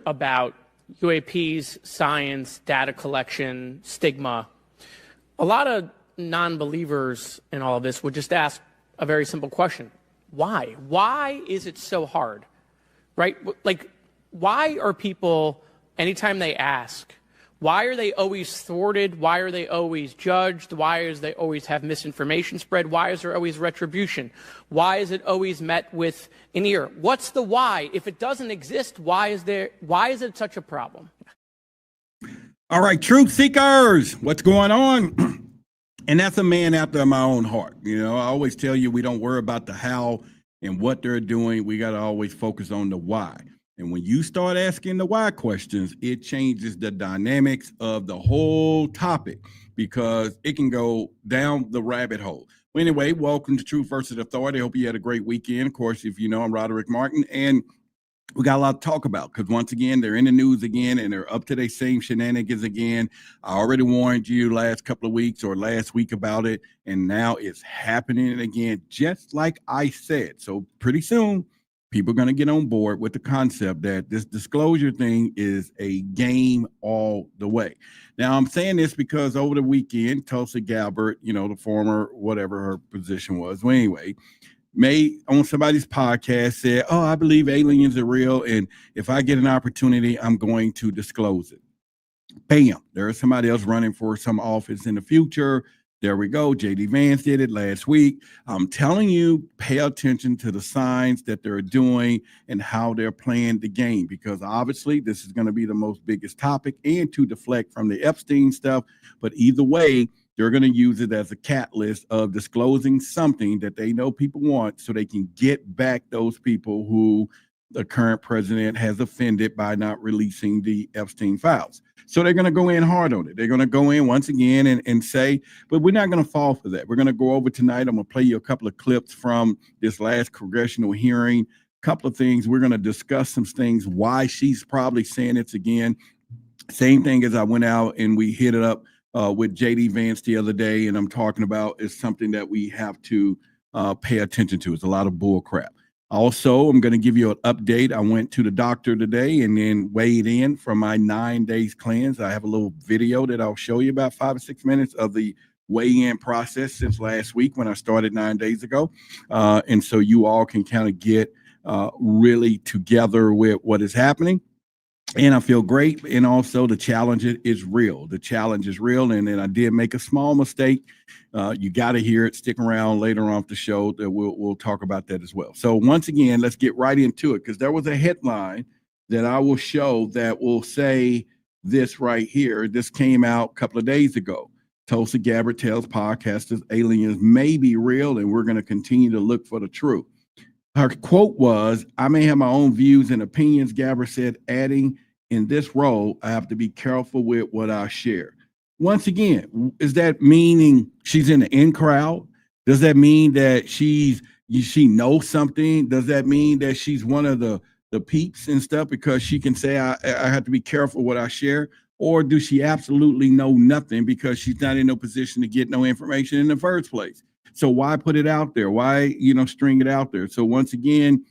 about UAPs, science, data collection, stigma, a lot of non-believers in all of this would just ask a very simple question. Why? Why is it so hard? Right? Like, why are people, anytime they ask, why are they always thwarted? Why are they always judged? Why is they always have misinformation spread? Why is there always retribution? Why is it always met with an ear? What's the why? If it doesn't exist, why is it such a problem? All right, truth seekers, what's going on? And that's a man after my own heart. You know, I always tell you, we don't worry about the how and what they're doing. We got to always focus on the why. And when you start asking the why questions, it changes the dynamics of the whole topic, because it can go down the rabbit hole. Well, anyway, welcome to Truth versus Authority. I hope you had a great weekend. Of course, if you know, I'm Roderick Martin, and we got a lot to talk about because, once again, they're in the news again, and they're up to their same shenanigans again. I already warned you last couple of weeks or last week about it, and now it's happening again, just like I said. So pretty soon, people are going to get on board with the concept that this disclosure thing is a game all the way. Now, I'm saying this because over the weekend, Tulsi Gabbard, you know, the former whatever her position was, well, anyway, made on somebody's podcast, said, oh, I believe aliens are real, and if I get an opportunity, I'm going to disclose it. Bam, there's somebody else running for some office in the future. There we go. J.D. Vance did it last week. I'm telling you, pay attention to the signs that they're doing and how they're playing the game, because obviously this is going to be the most biggest topic and to deflect from the Epstein stuff. But either way, they're going to use it as a catalyst of disclosing something that they know people want, so they can get back those people who the current president has offended by not releasing the Epstein files. So they're going to go in hard on it. They're going to go in once again and say, but we're not going to fall for that. We're going to go over tonight. I'm going to play you a couple of clips from this last congressional hearing, a couple of things. We're going to discuss some things, why she's probably saying it's again. Same thing as I went out and we hit it up with J.D. Vance the other day, and I'm talking about is something that we have to pay attention to. It's a lot of bull crap. Also, I'm going to give you an update. I went to the doctor today and then weighed in from my 9 days cleanse. I have a little video that I'll show you, about 5 or 6 minutes of the weigh-in process since last week when I started 9 days ago. And so you all can kind of get really together with what is happening. And I feel great. And also the challenge is real. The challenge is real. And then I did make a small mistake. You got to hear it. Stick around later on the show that we'll talk about that as well. So once again, let's get right into it, because there was a headline that I will show that will say this right here. This came out a couple of days ago. Tulsi Gabbard tells podcasters aliens may be real, and we're going to continue to look for the truth. Her quote was, I may have my own views and opinions, Gabbard said, adding, in this role, I have to be careful with what I share. Once again, is that meaning she's in the in crowd? Does that mean that she knows something? Does that mean that she's one of the peeps and stuff because she can say, I have to be careful what I share? Or do she absolutely know nothing because she's not in no position to get no information in the first place? So why put it out there? Why, string it out there? So once again,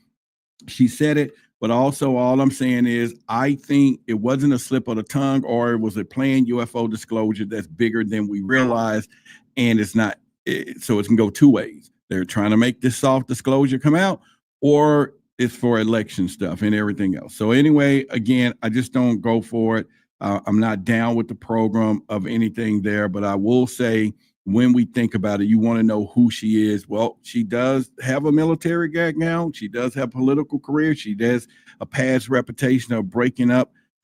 she said it, but also all I'm saying is I think it wasn't a slip of the tongue, or it was a planned UFO disclosure that's bigger than we realized, and it's not. So it can go two ways. They're trying to make this soft disclosure come out, or it's for election stuff and everything else. So anyway, again, I just don't go for it. I'm not down with the program of anything there, but I will say, when we think about it, you want to know who she is. Well, she does have a military background. She does have a political career. She does a past reputation of breaking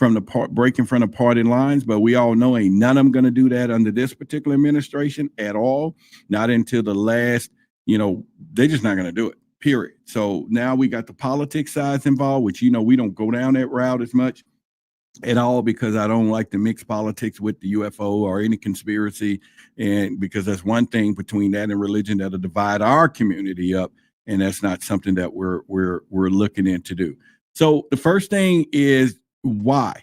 from the party lines. But we all know ain't none of them going to do that under this particular administration at all. Not until the last, they're just not going to do it, period. So now we got the politics sides involved, which, we don't go down that route as much at all, because I don't like to mix politics with the UFO or any conspiracy, and because that's one thing between that and religion that'll divide our community up, and that's not something that we're looking into do. So the first thing is why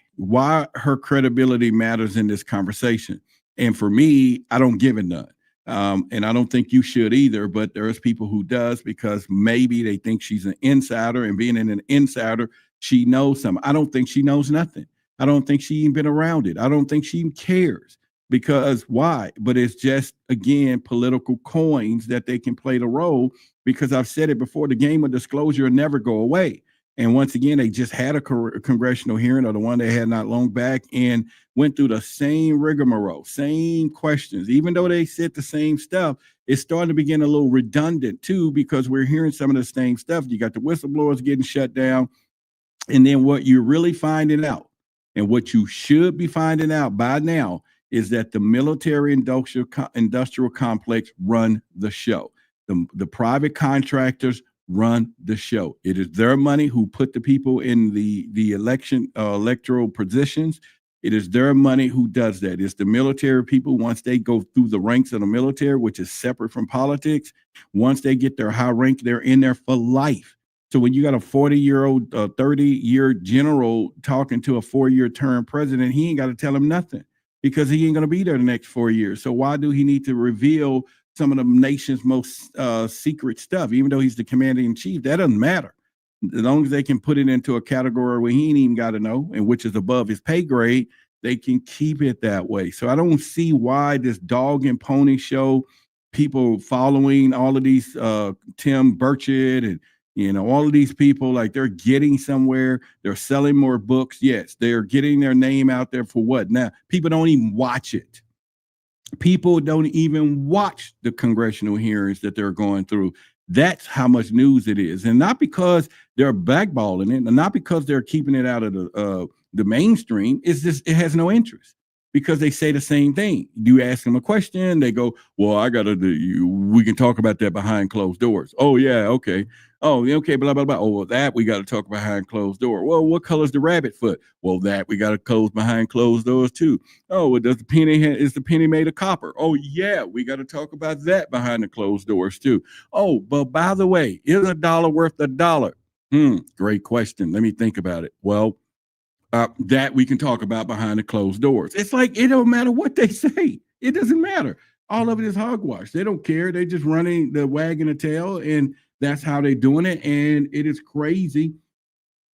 her credibility matters in this conversation, and for me, I don't give it none. And I don't think you should either, but there's people who does, because maybe they think she's an insider, and being an insider she knows something. I don't think she knows nothing. I don't think she even been around it. I don't think she even cares. Because why? But it's just, again, political coins that they can play the role. Because I've said it before, the game of disclosure will never go away. And once again, they just had a congressional hearing, or the one they had not long back, and went through the same rigmarole, same questions. Even though they said the same stuff, it's starting to begin a little redundant too, because we're hearing some of the same stuff. You got the whistleblowers getting shut down. And then what you're really finding out, and what you should be finding out by now, is that the military industrial complex run the show. The private contractors run the show. It is their money who put the people in the electoral positions. It is their money who does that. It's the military people. Once they go through the ranks of the military, which is separate from politics, once they get their high rank, they're in there for life. So when you got a 40-year-old, 30-year general talking to a 4-year term president, he ain't got to tell him nothing, because he ain't going to be there the next 4 years. So why do he need to reveal some of the nation's most secret stuff? Even though he's the commander in chief, that doesn't matter. As long as they can put it into a category where he ain't even got to know, and which is above his pay grade, they can keep it that way. So I don't see why this dog and pony show, people following all of these Tim Burchett and all of these people, like they're getting somewhere. They're selling more books. Yes, they're getting their name out there for what? Now, people don't even watch it. People don't even watch the congressional hearings that they're going through. That's how much news it is. And not because they're blackballing it, and not because they're keeping it out of the mainstream. It's just, it has no interest, because they say the same thing. You ask them a question, they go, well, we can talk about that behind closed doors. Oh, yeah, okay. Oh, okay, blah, blah, blah. Oh, well, that we got to talk behind closed door. Well, what color's the rabbit foot? Well, that we got to close behind closed doors too. Oh, well, is the penny made of copper? Oh, yeah, we got to talk about that behind the closed doors too. Oh, but by the way, is a dollar worth a dollar? Great question. Let me think about it. Well, that we can talk about behind the closed doors. It's like, it don't matter what they say. It doesn't matter. All of it is hogwash. They don't care. They just running the wagging the tail, and that's how they're doing it. And it is crazy,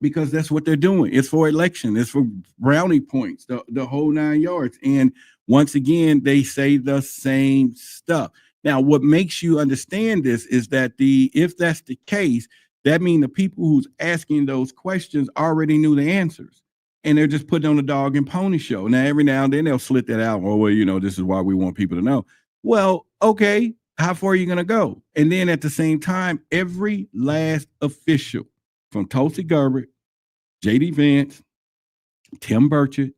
because that's what they're doing. It's for election. It's for brownie points, the whole 9 yards. And once again, they say the same stuff. Now, what makes you understand this is that if that's the case, that means the people who's asking those questions already knew the answers. And they're just putting on a dog and pony show. Now, every now and then they'll slit that out. Oh, well, this is why we want people to know. Well, okay, how far are you going to go? And then at the same time, every last official, from Tulsi Gabbard, J.D. Vance, Tim Burchett,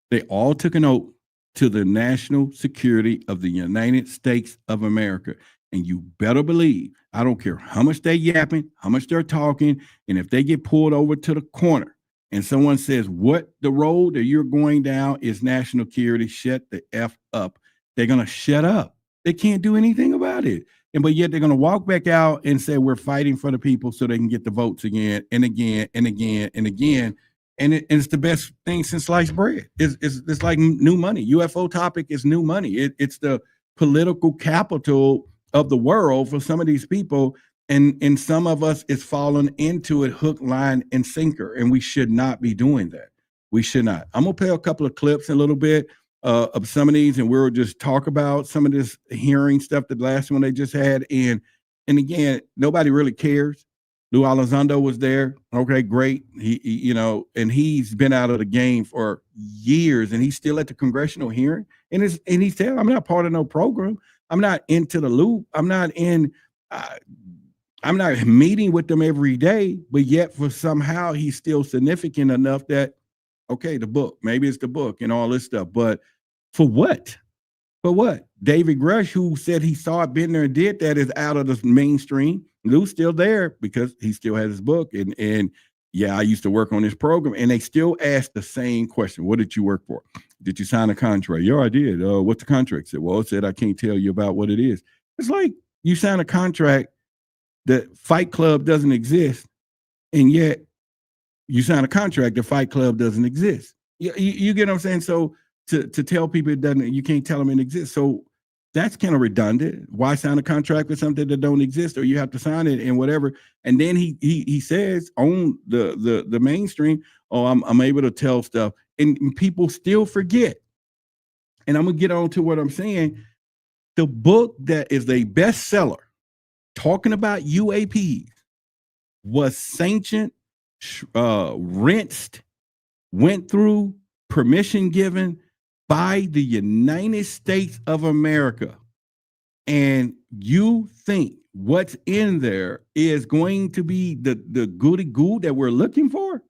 they all took an oath to the national security of the United States of America. And you better believe, I don't care how much they're yapping, how much they're talking, and if they get pulled over to the corner and someone says, what the road that you're going down is national security, shut the F up. They're going to shut up. They can't do anything about it. But yet they're going to walk back out and say, we're fighting for the people so they can get the votes again and again and again and again. And it's the best thing since sliced bread. It's like new money. UFO topic is new money. It's the political capital of the world for some of these people. And some of us is falling into it hook, line, and sinker. And we should not be doing that. We should not. I'm going to play a couple of clips in a little bit of some of these, and we'll just talk about some of this hearing stuff, the last one they just had. And again, nobody really cares. Lou Elizondo was there. Okay, great. He and he's been out of the game for years, and he's still at the congressional hearing. And he's telling, I'm not part of no program. I'm not into the loop. I'm not meeting with them every day, but yet for somehow he's still significant enough that, okay, the book, maybe it's the book and all this stuff, but for what? For what? David Grush, who said he saw it, been there and did that, is out of the mainstream. Lou's still there because he still has his book. And yeah, I used to work on this program, and they still ask the same question. What did you work for? Did you sign a contract? Yeah, I did. What's the contract? I said, well, it said, I can't tell you about what it is. It's like you sign a contract that Fight Club doesn't exist, and yet you sign a contract that Fight Club doesn't exist. You get what I'm saying? So to tell people it doesn't, you can't tell them it exists. So That's kind of redundant. Why sign a contract with something that don't exist, or you have to sign it and whatever? And then he says on the mainstream, oh, I'm able to tell stuff, and people still forget. And I'm gonna get on to what I'm saying. The book that is a bestseller talking about UAPs was sanctioned, rinsed, went through, permission given by the United States of America. And you think what's in there is going to be the goody goo that we're looking for,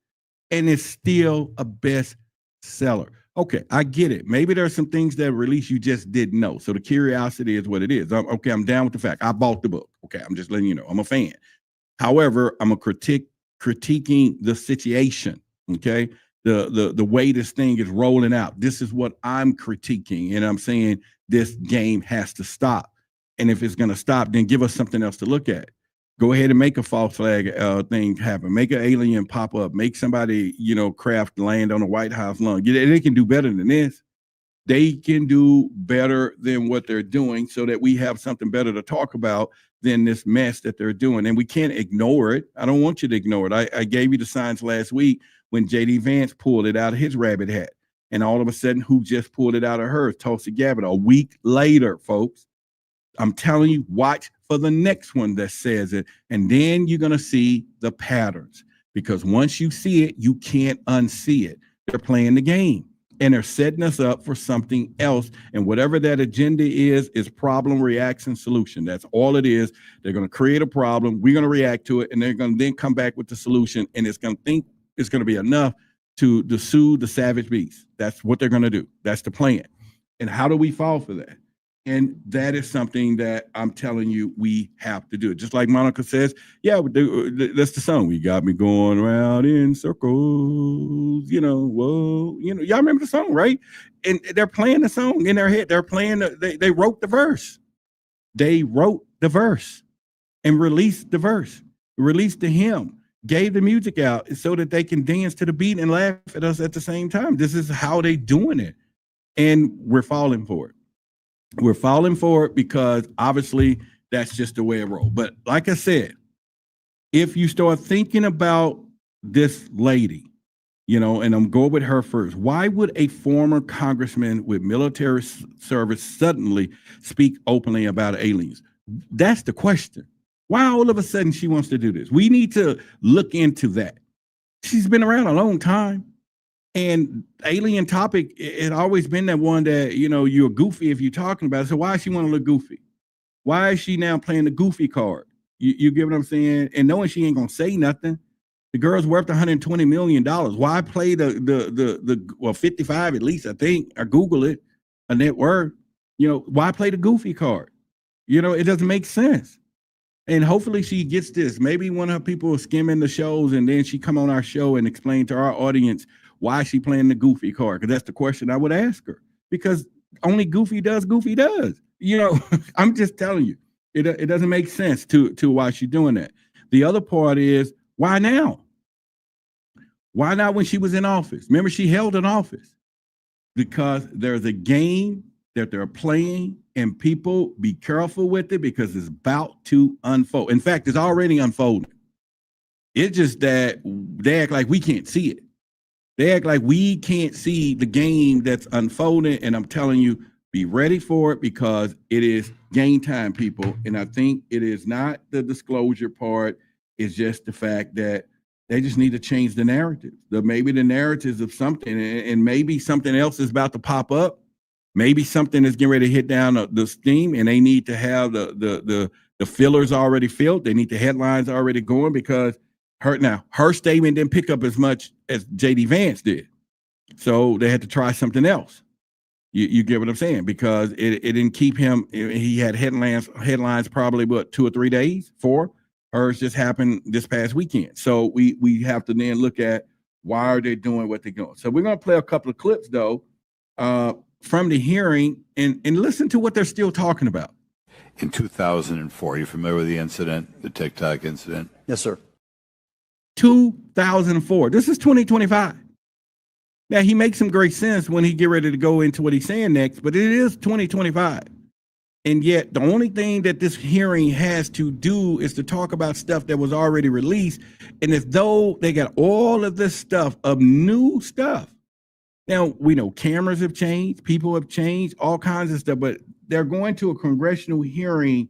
and it's still a bestseller. Okay, I get it. Maybe there's some things that release you just didn't know. So the curiosity is what it is. I'm down with the fact. I bought the book. Okay, I'm just letting you know. I'm a fan. However, I'm critiquing the situation. Okay, the way this thing is rolling out. This is what I'm critiquing, and I'm saying this game has to stop. And if it's going to stop, then give us something else to look at. Go ahead and make a false flag thing happen. Make an alien pop up. Make somebody, craft land on the White House lawn. They can do better than this. They can do better than what they're doing, so that we have something better to talk about than this mess that they're doing. And we can't ignore it. I don't want you to ignore it. I gave you the signs last week when J.D. Vance pulled it out of his rabbit hat. And all of a sudden, who just pulled it out of hers? Tulsi Gabbard. A week later, folks. I'm telling you, watch for the next one that says it, and then you're going to see the patterns, because once you see it, you can't unsee it. They're playing the game, and they're setting us up for something else, and whatever that agenda is problem, reaction, solution. That's all it is. They're going to create a problem. We're going to react to it, and they're going to then come back with the solution, and it's going to think it's going to be enough to soothe the savage beast. That's what they're going to do. That's the plan. And how do we fall for that? And that is something that I'm telling you we have to do. Just like Monica says, yeah, that's the song. We got me going around in circles, whoa. Y'all remember the song, right? And they're playing the song in their head. They're playing, they wrote the verse. They wrote the verse and released the verse, released the hymn, gave the music out so that they can dance to the beat and laugh at us at the same time. This is how they doing it. And we're falling for it. We're falling for it because obviously that's just the way it rolls. But like I said, if you start thinking about this lady, and I'm going with her first, why would a former congressman with military service suddenly speak openly about aliens? That's the question. Why all of a sudden she wants to do this? We need to look into that. She's been around a long time. And alien topic, it always been that one that, you're goofy if you're talking about it. So why does she want to look goofy? Why is she now playing the goofy card? You get what I'm saying? And knowing she ain't going to say nothing. The girl's worth $120 million. Why play the 55 at least, I think, or Google it, a net worth. Why play the goofy card? It doesn't make sense. And hopefully she gets this. Maybe one of her people is skimming the shows, and then she come on our show and explain to our audience why is she playing the goofy card? Because that's the question I would ask her. Because only goofy does. I'm just telling you, it doesn't make sense to why she's doing that. The other part is, why now? Why not when she was in office? Remember, she held an office. Because there's a game that they're playing, and people be careful with it because it's about to unfold. In fact, it's already unfolding. It's just that they act like we can't see it. They act like we can't see the game that's unfolding, and I'm telling you, be ready for it because it is game time, people. And I think it is not the disclosure part. It's just the fact that they just need to change the narrative. Maybe the narratives of something, and maybe something else is about to pop up. Maybe something is getting ready to hit down the steam, and they need to have the fillers already filled. They need the headlines already going because her statement didn't pick up as much as J.D. Vance did. So they had to try something else. You get what I'm saying? Because it didn't keep him. He had headlines probably, 2 or 3 days, 4. Hers just happened this past weekend. So we have to then look at why are they doing what they're doing. So we're going to play a couple of clips, though, from the hearing and listen to what they're still talking about. In 2004, you familiar with the incident, the TikTok incident? Yes, sir. 2004. This is 2025. Now, he makes some great sense when he get ready to go into what he's saying next, but it is 2025. And yet the only thing that this hearing has to do is to talk about stuff that was already released. And as though they got all of this stuff of new stuff. Now, we know cameras have changed, people have changed, all kinds of stuff, but they're going to a congressional hearing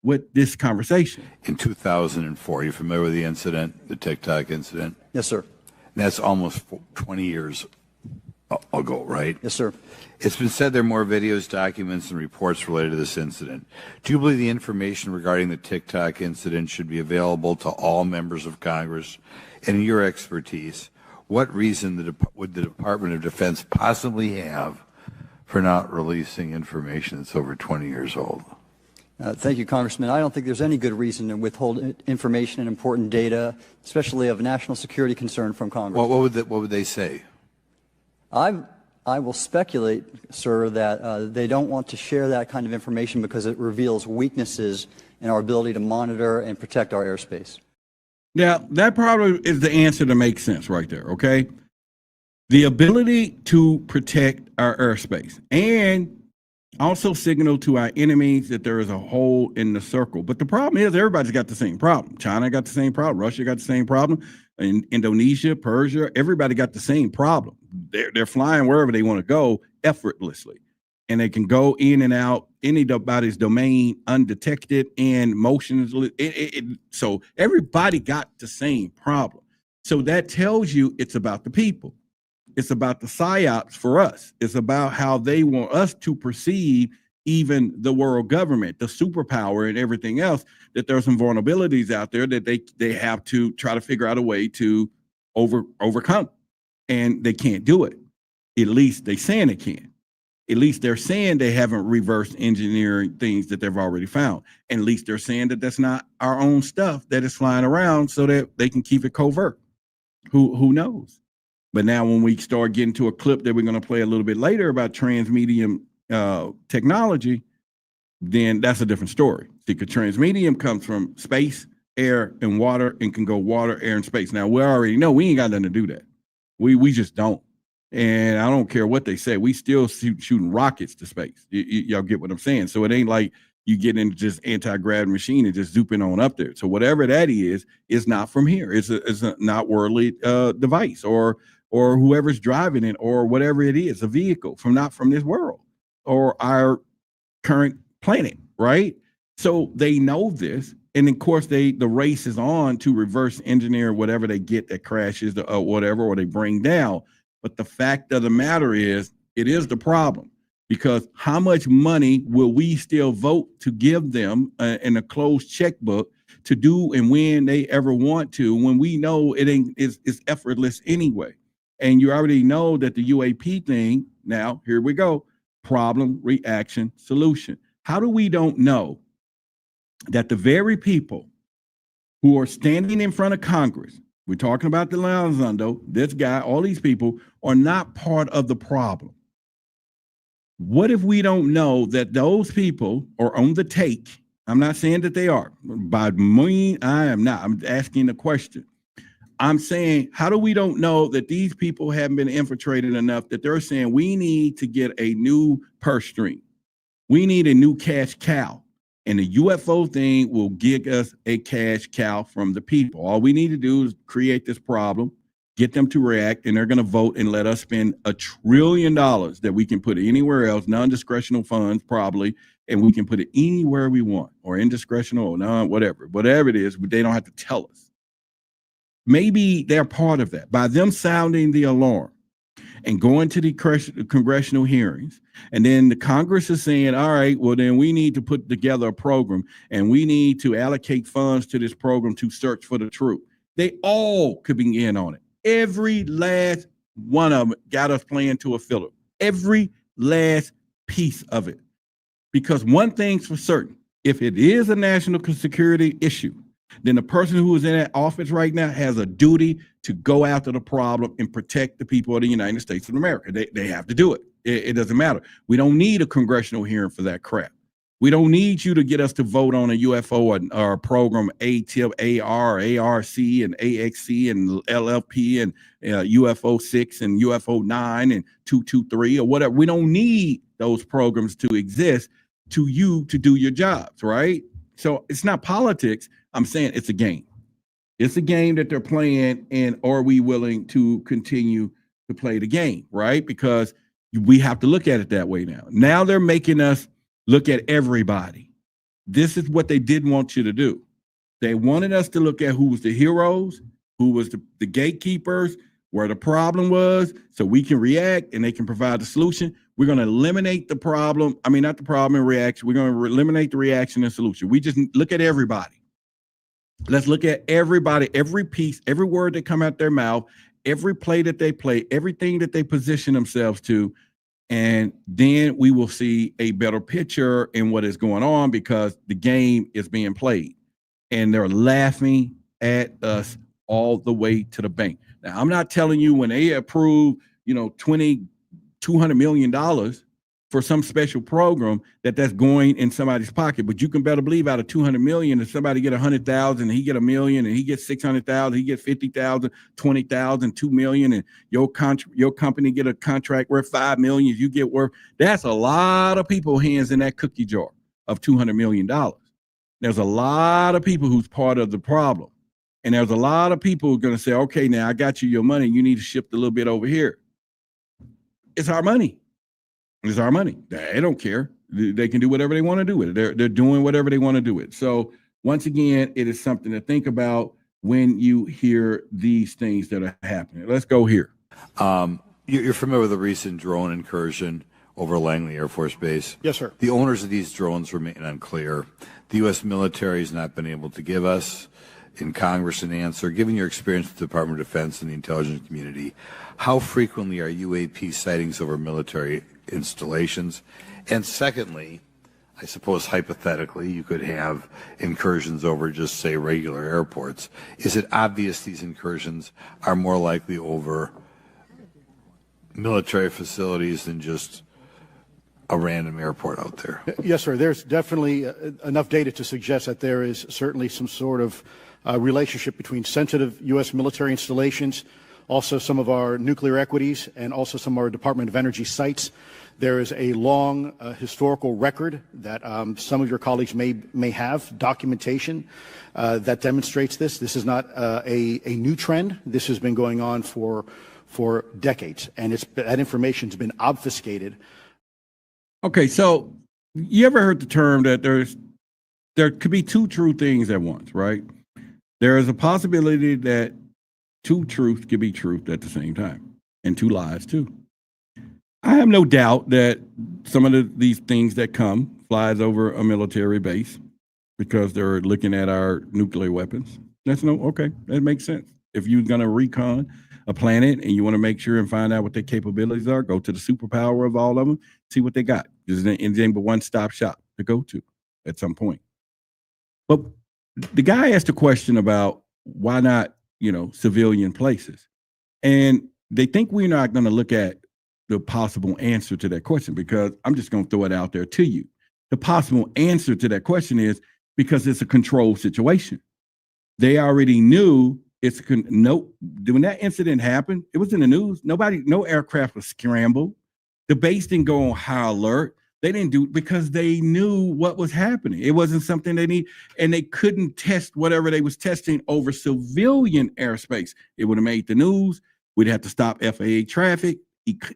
with this conversation. In 2004, you familiar with the incident, the TikTok incident? Yes, sir. And that's almost 20 years ago, right? Yes, sir. It's been said there are more videos, documents, and reports related to this incident. Do you believe the information regarding the TikTok incident should be available to all members of Congress? And in your expertise, what reason would the Department of Defense possibly have for not releasing information that's over 20 years old? Thank you, Congressman. I don't think there's any good reason to withhold information and important data, especially of national security concern, from Congress. Well, what would they say? I will speculate, sir, that they don't want to share that kind of information because it reveals weaknesses in our ability to monitor and protect our airspace. Now, that probably is the answer that makes sense right there, okay? The ability to protect our airspace and also signal to our enemies that there is a hole in the circle. But the problem is everybody's got the same problem. China got the same problem. Russia got the same problem. In Indonesia, Persia, everybody got the same problem. They're flying wherever they want to go effortlessly. And they can go in and out anybody's domain undetected and motions. So everybody got the same problem. So that tells you it's about the people. It's about the psyops for us. It's about how they want us to perceive even the world government, the superpower and everything else, that there's some vulnerabilities out there that they have to try to figure out a way to overcome. And they can't do it. At least they saying they can. At least they're saying they haven't reverse engineering things that they've already found. And at least they're saying that that's not our own stuff that is flying around so that they can keep it covert. Who knows? But now when we start getting to a clip that we're going to play a little bit later about transmedium technology, then that's a different story. Because transmedium comes from space, air, and water, and can go water, air, and space. Now, we already know we ain't got nothing to do that. We just don't. And I don't care what they say. We still shooting rockets to space. Y'all get what I'm saying? So it ain't like you get into just anti-gravity machine and just zooping on up there. So whatever that is not from here. It's a not worldly device or whoever's driving it or whatever it is, a vehicle not from this world or our current planet, right? So they know this. And of course, the race is on to reverse engineer whatever they get that crashes or whatever, or they bring down. But the fact of the matter is, it is the problem, because how much money will we still vote to give them in a closed checkbook to do and when they ever want to, when we know it's effortless anyway? And you already know that the UAP thing, now here we go, problem, reaction, solution. How do we don't know that the very people who are standing in front of Congress, we're talking about the Elizondo, this guy, all these people are not part of the problem? What if we don't know that those people are on the take? I'm not saying that they are. By me, I am not. I'm asking the question. I'm saying, how do we don't know that these people haven't been infiltrated enough that they're saying we need to get a new purse string? We need a new cash cow. And the UFO thing will give us a cash cow from the people. All we need to do is create this problem, get them to react, and they're going to vote and let us spend $1 trillion that we can put anywhere else, non-discretional funds probably, and we can put it anywhere we want, or indiscretional or non, whatever it is, but they don't have to tell us. Maybe they're part of that by them sounding the alarm and going to the congressional hearings. And then the Congress is saying, all right, well, then we need to put together a program and we need to allocate funds to this program to search for the truth. They all could be in on it. Every last one of them got us playing to a filler. Every last piece of it. Because one thing's for certain, if it is a national security issue, then the person who is in that office right now has a duty to go after the problem and protect the people of the United States of America. They have to do it. It doesn't matter. We don't need a congressional hearing for that crap. We don't need you to get us to vote on a UFO or a program ATIP, AR, ARC, and AXC, and LFP, and UFO 6 and UFO 9 and 223 or whatever. We don't need those programs to exist. to you to do your jobs, right? So it's not politics. I'm saying it's a game. It's a game that they're playing, and are we willing to continue to play the game, right? Because we have to look at it that way now. Now they're making us look at everybody. This is what they didn't want you to do. They wanted us to look at who was the heroes, who was the gatekeepers, where the problem was, so we can react and they can provide the solution. We're going to eliminate the problem. I mean, not the problem and reaction. We're going to eliminate the reaction and solution. We just look at everybody. Let's look at everybody, every piece, every word that come out their mouth, every play that they play, everything that they position themselves to. And then we will see a better picture in what is going on, because the game is being played and they're laughing at us all the way to the bank. Now, I'm not telling you when they approve, $200 million for some special program that's going in somebody's pocket, but you can better believe out of 200 million, if somebody get 100,000, he get $1 million, and he gets 600,000, he get 50,000, 20,000, 2 million, and your company get a contract worth 5 million, you get worth. That's a lot of people hands in that cookie jar of $200 million. There's a lot of people who's part of the problem. And there's a lot of people who are going to say, okay, now I got you your money. You need to shift a little bit over here. It's our money. It's our money. They don't care. They can do whatever they want to do with it. They're doing whatever they want to do with it. So once again, it is something to think about when you hear these things that are happening. Let's go here. You're familiar with the recent drone incursion over Langley Air Force Base? Yes, sir. The owners of these drones remain unclear. The U.S. military has not been able to give us in Congress an answer. Given your experience with the Department of Defense and the intelligence community, how frequently are UAP sightings over military installations? And secondly, I suppose hypothetically you could have incursions over just, say, regular airports. Is it obvious these incursions are more likely over military facilities than just a random airport out there? Yes, sir. There's definitely enough data to suggest that there is certainly some sort of relationship between sensitive U.S. military installations, also some of our nuclear equities, and also some of our Department of Energy sites. There is a long historical record that some of your colleagues may have, documentation that demonstrates this. This is not a new trend. This has been going on for decades, and that information's been obfuscated. Okay, so you ever heard the term that there could be two true things at once, right? There is a possibility that two truths could be truth at the same time, and two lies too. I have no doubt that some of these things that flies over a military base because they're looking at our nuclear weapons. Okay, that makes sense. If you're going to recon a planet and you want to make sure and find out what their capabilities are, go to the superpower of all of them, see what they got. There's anything but one-stop shop to go to at some point. But the guy asked a question about why not, civilian places. And they think we're not going to look at the possible answer to that question, because I'm just going to throw it out there to you. The possible answer to that question is because it's a controlled situation. They already knew when that incident happened, it was in the news. No aircraft was scrambled. The base didn't go on high alert. They didn't do it because they knew what was happening. It wasn't something they need, and they couldn't test whatever they was testing over civilian airspace. It would have made the news. We'd have to stop FAA traffic.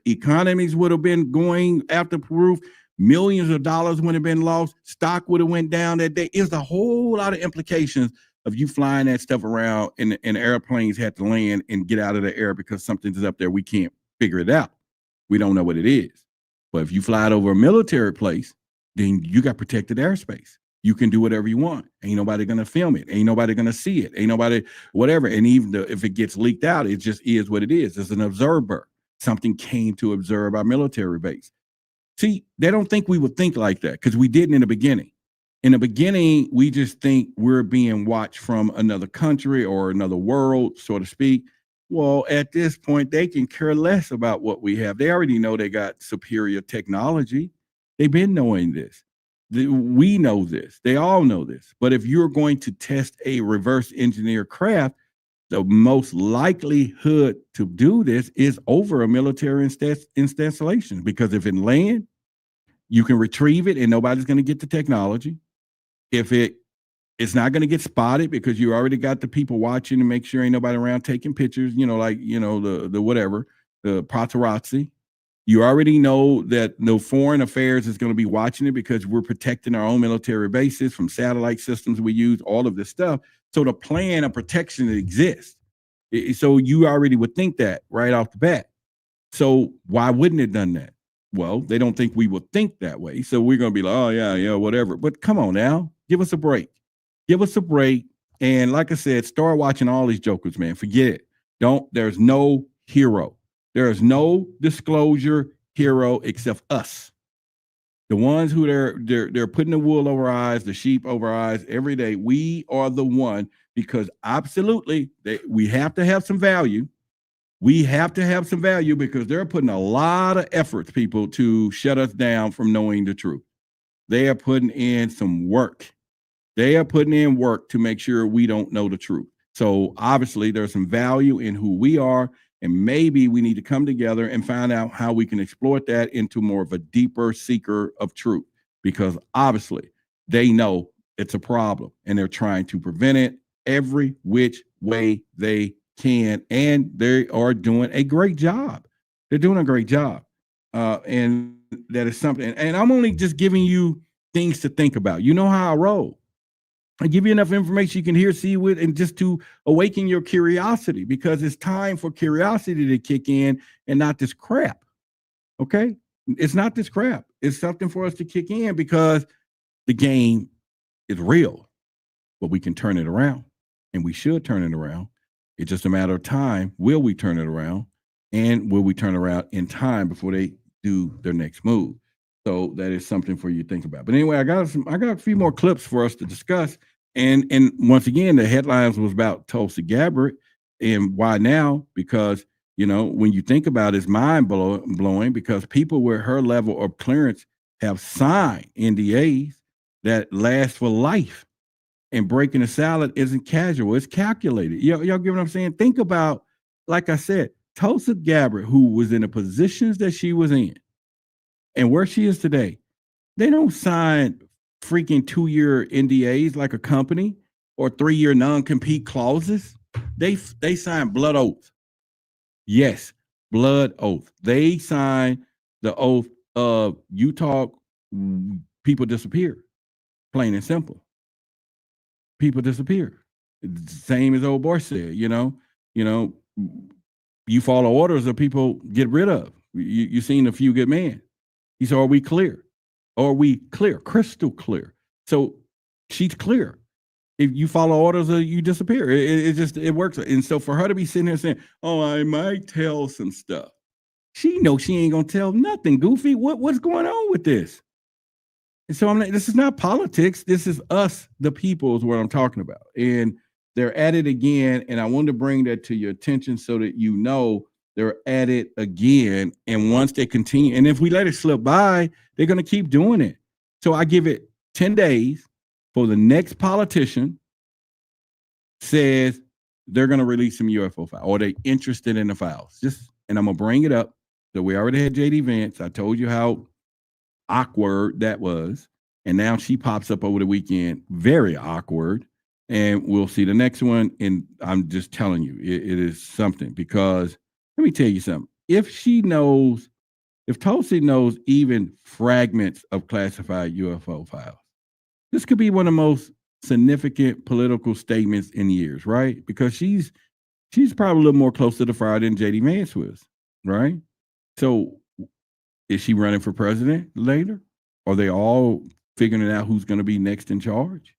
Economies would have been going after the roof. Millions of dollars would have been lost. Stock would have went down that day. It's a whole lot of implications of you flying that stuff around, and airplanes had to land and get out of the air because something's up there. We can't figure it out. We don't know what it is. But if you fly it over a military place, then you got protected airspace. You can do whatever you want. Ain't nobody going to film it. Ain't nobody going to see it. Ain't nobody, whatever. And even if it gets leaked out, it just is what it is. It's an observer. Something came to observe our military base. See, they don't think we would think like that because we didn't in the beginning. In the beginning, we just think we're being watched from another country or another world, so to speak. Well, at this point, they can care less about what we have. They already know they got superior technology. They've been knowing this. We know this. They all know this. But if you're going to test a reverse engineer craft, the most likelihood to do this is over a military installation, because if it land, you can retrieve it and nobody's going to get the technology. If it's not going to get spotted because you already got the people watching to make sure ain't nobody around taking pictures, the whatever, the paparazzi. You already know that no foreign affairs is going to be watching it because we're protecting our own military bases from satellite systems we use, all of this stuff. So the plan of protection exists. So you already would think that right off the bat. So why wouldn't it done that? Well, they don't think we would think that way. So we're going to be like, oh, yeah, whatever. But come on now, give us a break. Give us a break. And like I said, start watching all these jokers, man. Forget it. There's no hero. There is no disclosure hero except us. The ones who they're putting the wool over our eyes, the sheep over our eyes every day. We are the one, because absolutely we have to have some value. We have to have some value because they're putting a lot of efforts, people, to shut us down from knowing the truth. They are putting in some work. They are putting in work to make sure we don't know the truth. So obviously there's some value in who we are, and maybe we need to come together and find out how we can exploit that into more of a deeper seeker of truth, because obviously they know it's a problem and they're trying to prevent it every which way they can, and they are doing a great job. They're doing a great job, and that is something. And I'm only just giving you things to think about. You know how I roll. I give you enough information you can hear, see with, and just to awaken your curiosity, because it's time for curiosity to kick in and not this crap. Okay, it's not this crap. It's something for us to kick in because the game is real, but we can turn it around, and we should turn it around. It's just a matter of time. Will we turn it around? And will we turn around in time before they do their next move? So that is something for you to think about. But anyway, I got a few more clips for us to discuss. And once again, the headlines was about Tulsi Gabbard. And why now? Because, when you think about it, it's mind blowing, because people with her level of clearance have signed NDAs that last for life. And breaking a salad isn't casual, it's calculated. Y'all get what I'm saying? Think about, like I said, Tulsi Gabbard, who was in the positions that she was in and where she is today. They don't sign freaking 2-year NDAs like a company, or 3-year non-compete clauses. They sign blood oath. Yes, blood oath. They sign the oath of you talk, people disappear. Plain and simple. People disappear. Same as old boy said, you follow orders or people get rid of. You seen a few good men. He said, are we clear? Are we clear? Crystal clear. So she's clear. If you follow orders or you disappear, it works. And so for her to be sitting here saying, oh, I might tell some stuff. She knows she ain't gonna tell nothing, goofy. What's going on with this? And so I'm like, this is not politics. This is us, the people, is what I'm talking about. And they're at it again. And I wanted to bring that to your attention so that they're at it again. And once they continue, and if we let it slip by, they're going to keep doing it. So I give it 10 days for the next politician says they're going to release some UFO files, or they're interested in the files. And I'm going to bring it up. So we already had JD Vance. I told you how awkward that was, and now she pops up over the weekend, very awkward, and we'll see the next one. And I'm just telling you, it is something, because let me tell you something. If Tulsi knows even fragments of classified UFO files, this could be one of the most significant political statements in years, right? Because she's probably a little more close to the fire than JD Vance was, right? So is she running for president later? Are they all figuring out who's going to be next in charge?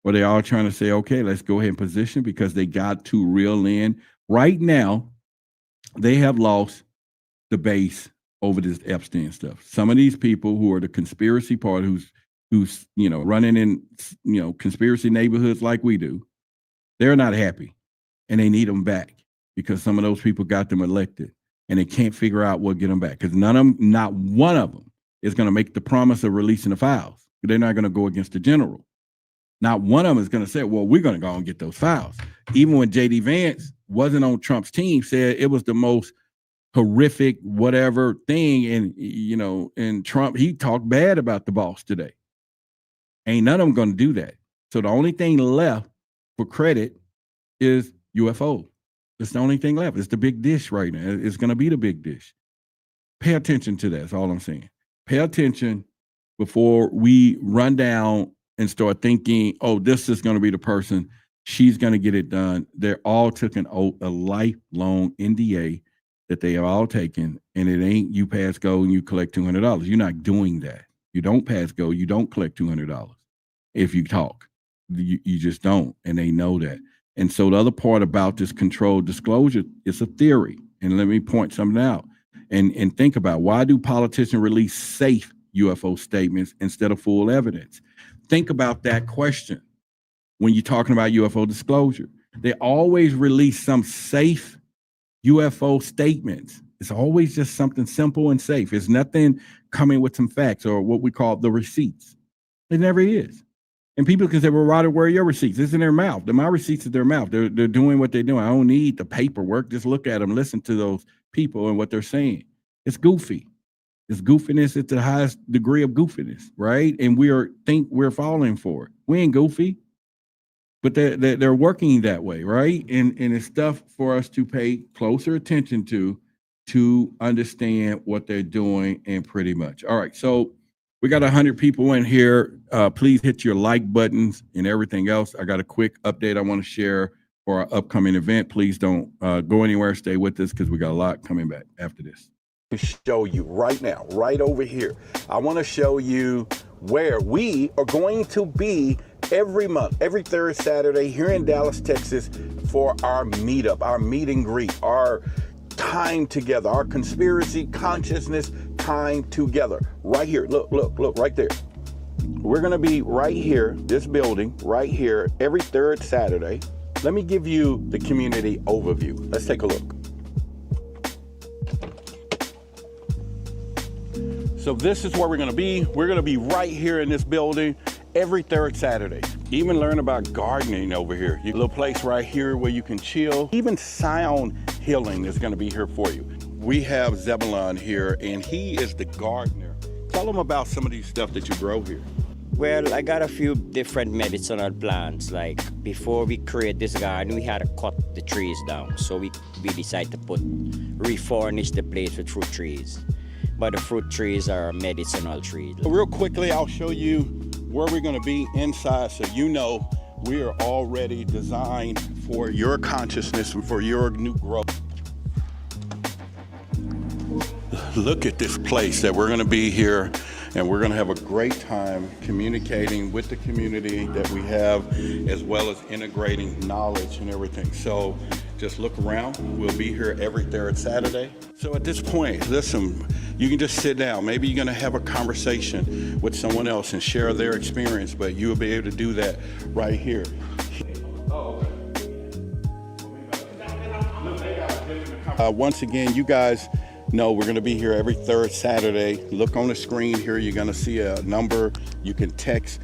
Or are they all trying to say, okay, let's go ahead and position, because they got to reel in. Right now, they have lost the base over this Epstein stuff. Some of these people who are the conspiracy part, who's running in conspiracy neighborhoods like we do, they're not happy, and they need them back, because some of those people got them elected. And they can't figure out what get them back, because not one of them is going to make the promise of releasing the files. They're not going to go against the general. Not one of them is going to say, well, we're going to go and get those files. Even when JD Vance wasn't on Trump's team, said it was the most horrific whatever thing. And, and Trump, he talked bad about the boss today. Ain't none of them going to do that. So the only thing left for credit is UFO. It's the only thing left. It's the big dish right now. It's going to be the big dish. Pay attention to that. That's all I'm saying. Pay attention before we run down and start thinking, oh, this is going to be the person. She's going to get it done. They're all taking a lifelong NDA that they have all taken, and it ain't you pass go and you collect $200. You're not doing that. You don't pass go. You don't collect $200 if you talk. You just don't, and they know that. And so the other part about this controlled disclosure is a theory. And let me point something out. And think about, why do politicians release safe UFO statements instead of full evidence? Think about that question when you're talking about UFO disclosure. They always release some safe UFO statements. It's always just something simple and safe. It's nothing coming with some facts or what we call the receipts. It never is. And people can say, well, Ryder, where are your receipts? It's in their mouth. My receipts are their mouth. They're doing what they're doing. I don't need the paperwork. Just look at them, listen to those people and what they're saying. It's goofy. It's goofiness at the highest degree of goofiness, right? And think we're falling for it. We ain't goofy, but they're working that way, right? And it's stuff for us to pay closer attention to understand what they're doing, and pretty much. All right, so we got 100 people in here. Please hit your like buttons and everything else. I got a quick update I want to share for our upcoming event. Please don't go anywhere. Stay with us because we got a lot coming back after this. To show you right now, right over here. I want to show you where we are going to be every month, every third Saturday here in Dallas, Texas, for our meetup, our meet and greet, our time together, our conspiracy consciousness time together. Right here, look, right there. We're going to be right here, this building, right here, every third Saturday. Let me give you the community overview. Let's take a look. So this is where we're going to be. We're going to be right here in this building every third Saturday. Even learn about gardening over here. A little place right here where you can chill. Even sound healing is going to be here for you. We have Zebulon here, and he is the gardener. Tell them about some of these stuff that you grow here. Well, I got a few different medicinal plants. Like before we create this garden, we had to cut the trees down. So we decided to refurnish the place with fruit trees. But the fruit trees are medicinal trees. Real quickly, I'll show you where we're going to be inside, so you know we are already designed for your consciousness and for your new growth. Look at this place that we're going to be here, and we're going to have a great time communicating with the community that we have, as well as integrating knowledge and everything. So just look around. We'll be here every third Saturday. So at this point, listen, you can just sit down. Maybe you're going to have a conversation with someone else and share their experience, but you'll be able to do that right here. Once again, you guys know we're going to be here every third Saturday. Look on the screen here. You're going to see a number. You can text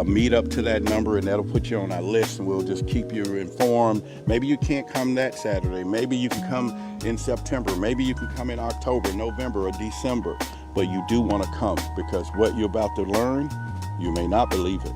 meet up to that number, and that'll put you on our list, and we'll just keep you informed. Maybe you can't come that Saturday. Maybe you can come in September. Maybe you can come in October, November, or December. But you do want to come, because what you're about to learn, you may not believe it.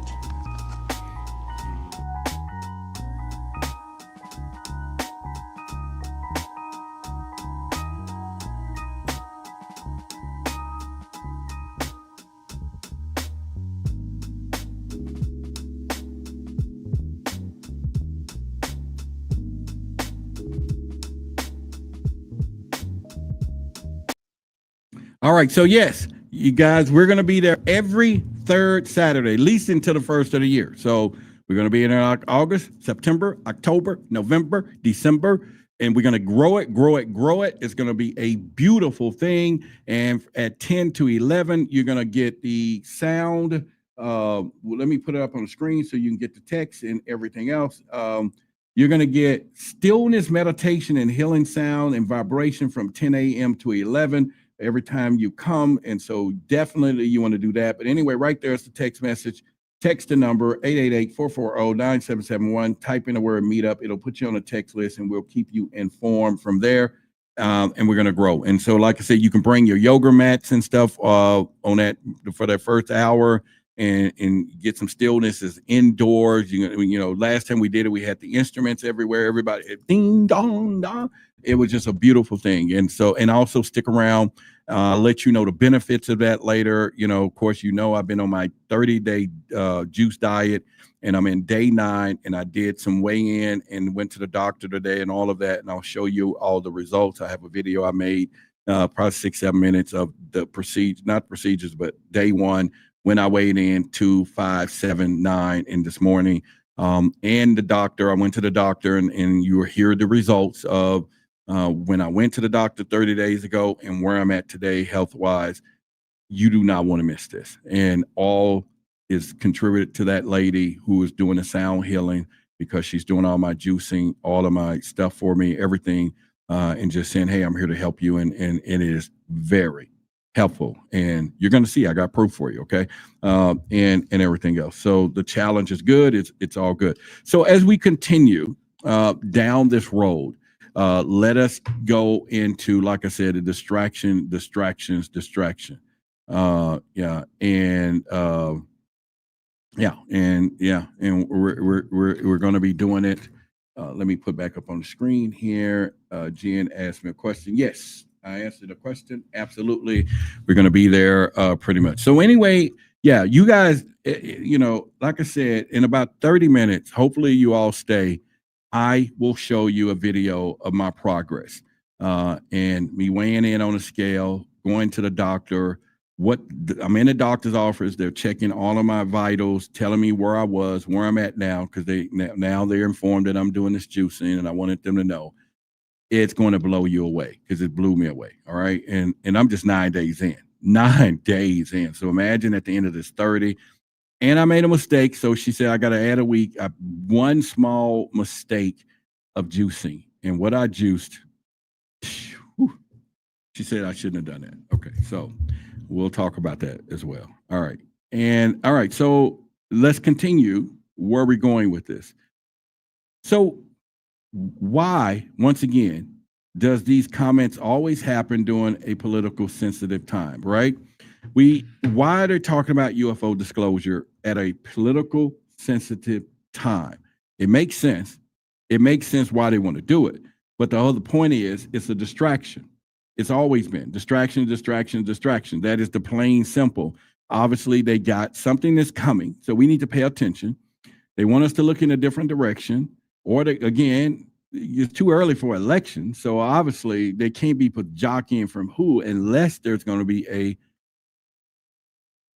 All right, so yes, you guys, we're going to be there every third Saturday, at least until the first of the year. So we're going to be in August, September, October, November, December, and we're going to grow it, grow it, grow it. It's going to be a beautiful thing. And at 10 to 11, you're going to get the sound. Well, let me put it up on the screen so you can get the text and everything else. You're going to get stillness, meditation, and healing sound and vibration from 10 a.m. to 11 every time you come. And so definitely you want to do that. But anyway, right there's the text message. Text the number 888-440-9771. Type in the word meetup. It'll put you on a text list, and we'll keep you informed from there. and we're going to grow. And so, like I said, you can bring your yoga mats and stuff on that for that first hour and get some stillness. Is indoors. You know, last time we did it, we had the instruments everywhere. Everybody, ding dong dong. It was just a beautiful thing. And so, and also stick around. I'll let you know the benefits of that later. You know, of course, you know, I've been on my 30-day juice diet, and I'm in day 9, and I did some weigh-in and went to the doctor today and all of that. And I'll show you all the results. I have a video I made, probably 6-7 minutes of the not procedures, but day 1, when I weighed in 2, 5, 7, 9 in this morning. And the doctor, I went to the doctor, and you will hear the results of when I went to the doctor 30 days ago and where I'm at today health-wise. You do not want to miss this. And all is contributed to that lady who is doing the sound healing, because she's doing all my juicing, all of my stuff for me, everything, and just saying, hey, I'm here to help you. And it is very helpful. And you're going to see, I got proof for you. Okay. And everything else. So the challenge is good. It's all good. So as we continue down this road, let us go into, like I said, a distraction. And we're going to be doing it. Let me put back up on the screen here. Jen asked me a question. Yes, I answered the question. Absolutely, we're going to be there pretty much. So anyway, yeah, you guys, you know, like I said, in about 30 minutes, hopefully you all stay. I will show you a video of my progress and me weighing in on a scale, going to the doctor. I'm in the doctor's office. They're checking all of my vitals, telling me where I was, where I'm at now, because now they're informed that I'm doing this juicing, and I wanted them to know it's going to blow you away, because it blew me away. All right. And I'm just 9 days in. 9 days in. So imagine at the end of this 30. And I made a mistake. So she said, I got to add a week. One small mistake of juicing. And what I juiced, whew, she said I shouldn't have done that. Okay. So we'll talk about that as well. All right. And all right. So let's continue where we're going with this. So why, once again, does these comments always happen during a political sensitive time, right? Why are they talking about UFO disclosure at a political sensitive time? It makes sense. It makes sense why they want to do it. But the other point is, it's a distraction. It's always been distraction. That is the plain simple. Obviously, they got something that's coming, so we need to pay attention. They want us to look in a different direction, or again, it's too early for election. So obviously, they can't be jockeying from who, unless there's going to be a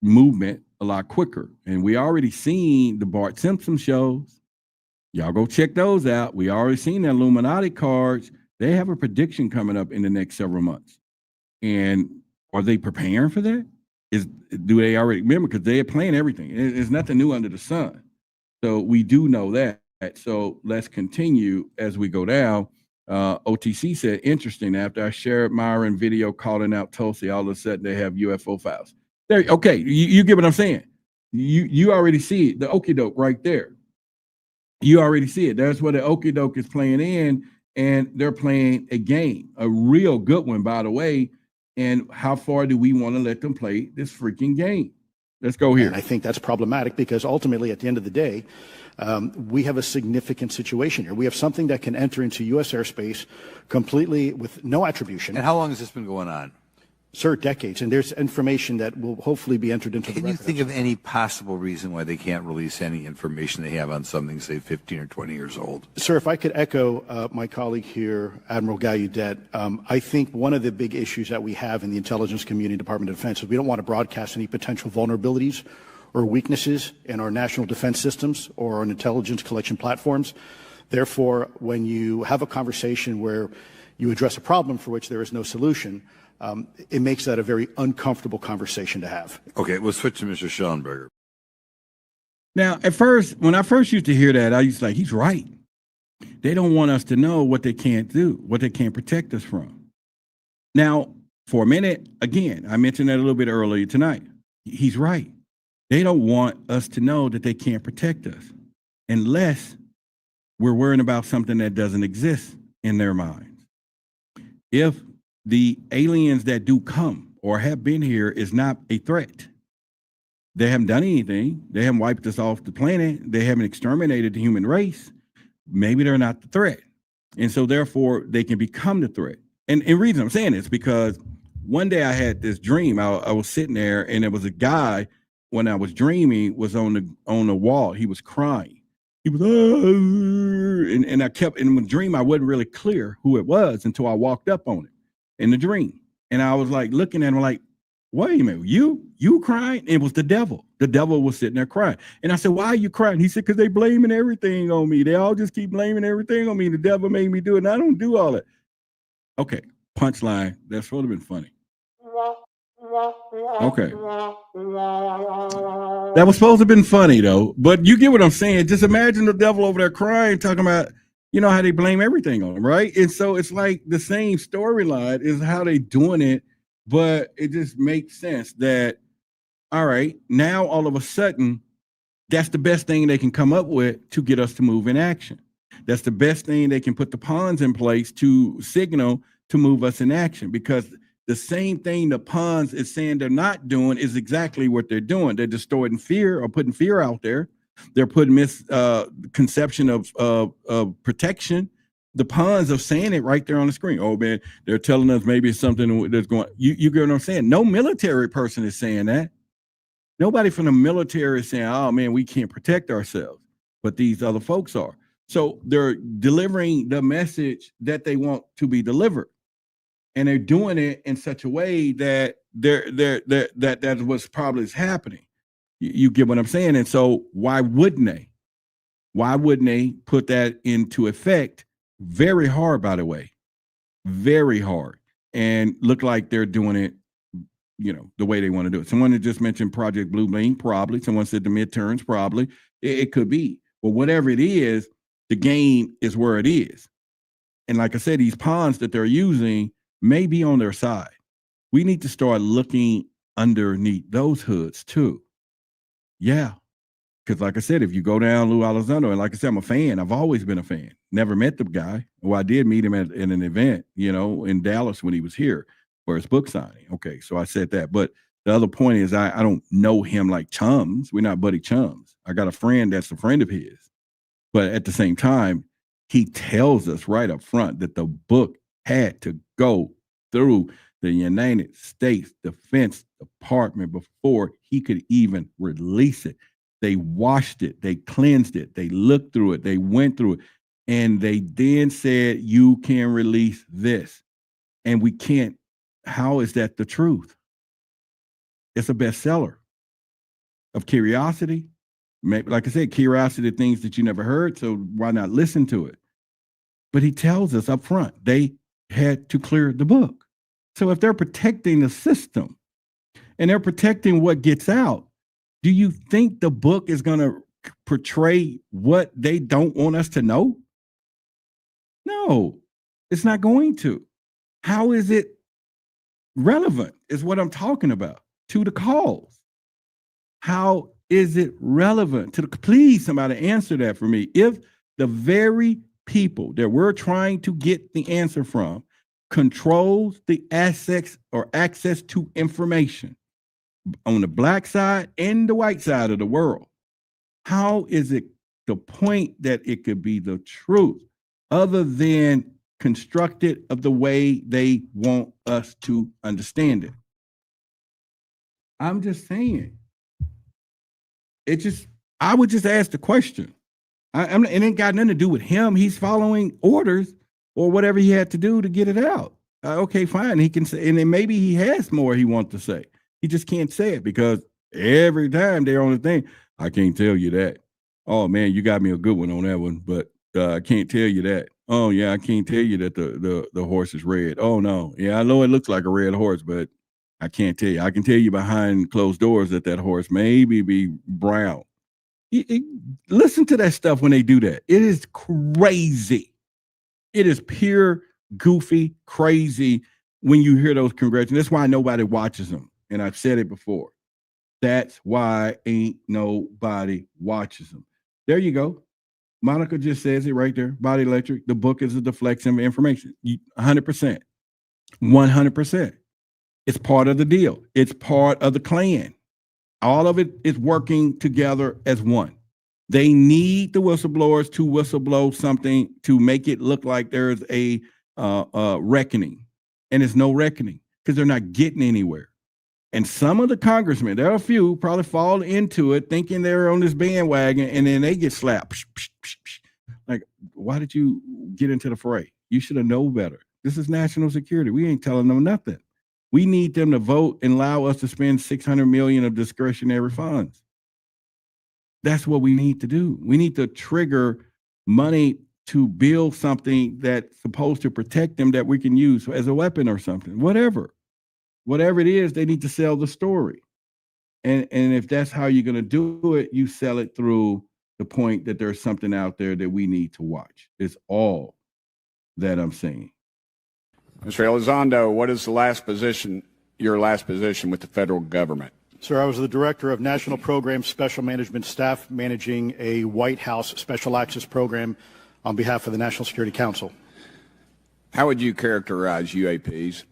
movement a lot quicker. And we already seen the Bart Simpson shows. Y'all go check those out. We already seen the Illuminati cards. They have a prediction coming up in the next several months. And are they preparing for that? Do they already remember? Because they are playing everything. There's nothing new under the sun. So we do know that. So let's continue as we go down. OTC said, interesting. After I shared Myron video calling out Tulsi, all of a sudden they have UFO files. There, okay, you get what I'm saying. You already see it, the okie doke right there. You already see it. That's what the okie doke is playing in, and they're playing a game, a real good one, by the way. And how far do we want to let them play this freaking game? Let's go here. And I think that's problematic, because ultimately, at the end of the day, we have a significant situation here. We have something that can enter into U.S. airspace completely with no attribution. And how long has this been going on? Sir, decades. And there's information that will hopefully be entered into the record. Can you think of any possible reason why they can't release any information they have on something, say, 15 or 20 years old? Sir, if I could echo my colleague here, Admiral Gallaudet, I think one of the big issues that we have in the intelligence community, Department of Defense, is we don't want to broadcast any potential vulnerabilities or weaknesses in our national defense systems or on intelligence collection platforms. Therefore, when you have a conversation where you address a problem for which there is no solution, it makes that a very uncomfortable conversation to have. Okay, we'll switch to Mr. Schellenberger. Now, at first, when I first used to hear that, I used to like, he's right. They don't want us to know what they can't do, what they can't protect us from. Now, for a minute, again, I mentioned that a little bit earlier tonight. He's right. They don't want us to know that they can't protect us unless we're worrying about something that doesn't exist in their minds. if the aliens that do come or have been here is not a threat. They haven't done anything. They haven't wiped us off the planet. They haven't exterminated the human race. Maybe they're not the threat. And so therefore they can become the threat. And the reason I'm saying this because one day I had this dream. I was sitting there and there was a guy when I was dreaming was on the wall. He was crying. He was, and I kept, in the dream, I wasn't really clear who it was until I walked up on it in the dream. And I was like looking at him like, wait a minute, you crying? It was the devil. The devil was sitting there crying. And I said, why are you crying? He said, because they blaming everything on me. They all just keep blaming everything on me. The devil made me do it. And I don't do all that. Okay, punchline. That's would have been funny. Okay. That was supposed to have been funny, though. But you get what I'm saying. Just imagine the devil over there crying, talking about, you know, how they blame everything on him, right? And so it's like the same storyline is how they doing it. But it just makes sense that, all right, now all of a sudden, that's the best thing they can come up with to get us to move in action. That's the best thing they can put the pawns in place to signal to move us in action, because the same thing the pawns is saying they're not doing is exactly what they're doing. They're distorting fear or putting fear out there. They're putting misconception of protection. The pawns are saying it right there on the screen. Oh man, they're telling us maybe it's something that's going. You get what I'm saying? No military person is saying that. Nobody from the military is saying, "Oh man, we can't protect ourselves," but these other folks are. So they're delivering the message that they want to be delivered, and they're doing it in such a way that that's what's probably is happening. You get what I'm saying? And so why wouldn't they? Why wouldn't they put that into effect? Very hard, by the way, very hard, and look like they're doing it, you know, the way they want to do it. Someone had just mentioned Project Blue Beam, probably. Someone said the midterms, probably. It could be, but whatever it is, the game is where it is. And like I said, these pawns that they're using may be on their side. We need to start looking underneath those hoods too. Yeah. Because like I said, if you go down Lou Elizondo, and like I said, I'm a fan. I've always been a fan. Never met the guy. Well, I did meet him at an event, you know, in Dallas when he was here for his book signing. Okay, so I said that. But the other point is I don't know him like chums. We're not buddy chums. I got a friend that's a friend of his. But at the same time, he tells us right up front that the book had to go through the United States Defense Department before he could even release it. They washed it, they cleansed it, they looked through it, they went through it, and they then said, you can release this. And we can't. How is that the truth? It's a bestseller of curiosity. Maybe, like I said, curiosity, things that you never heard, so why not listen to it? But he tells us up front, they had to clear the book. So if they're protecting the system and they're protecting what gets out, do you think the book is going to portray what they don't want us to know? No, it's not going to. How is it relevant is what I'm talking about to the cause. How is it relevant to the, please somebody answer that for me. If the very people that we're trying to get the answer from controls the assets or access to information on the black side and the white side of the world, how is it the point that it could be the truth other than constructed of the way they want us to understand it? I'm just saying. I would just ask the question. It ain't got nothing to do with him. He's following orders or whatever he had to do to get it out. Okay, fine. He can say, and then maybe he has more he wants to say. He just can't say it because every time they're on the thing, I can't tell you that. Oh man, you got me a good one on that one, but I can't tell you that. Oh yeah, I can't tell you that the horse is red. Oh no, yeah, I know it looks like a red horse, but I can't tell you. I can tell you behind closed doors that horse maybe be brown. Listen to that stuff when they do that. It is crazy. It is pure goofy, crazy when you hear those congressional. That's why nobody watches them. And I've said it before. That's why ain't nobody watches them. There you go. Monica just says it right there. Body electric. The book is a deflection of information. 100%. 100%. It's part of the deal. It's part of the plan. All of it is working together as one. They need the whistleblowers to whistleblow something to make it look like there's a reckoning. And there's no reckoning because they're not getting anywhere. And some of the congressmen, there are a few, probably fall into it thinking they're on this bandwagon, and then they get slapped. Like, why did you get into the fray? You should have known better. This is national security. We ain't telling them nothing. We need them to vote and allow us to spend $600 million of discretionary funds. That's what we need to do. We need to trigger money to build something that's supposed to protect them that we can use as a weapon or something, whatever it is, they need to sell the story. And if that's how you're going to do it, you sell it through the point that there's something out there that we need to watch. It's all that I'm saying. Mr. Elizondo, what is your last position with the federal government? Sir, I was the Director of National Programs Special Management Staff, managing a White House Special Access Program on behalf of the National Security Council. How would you characterize UAPs?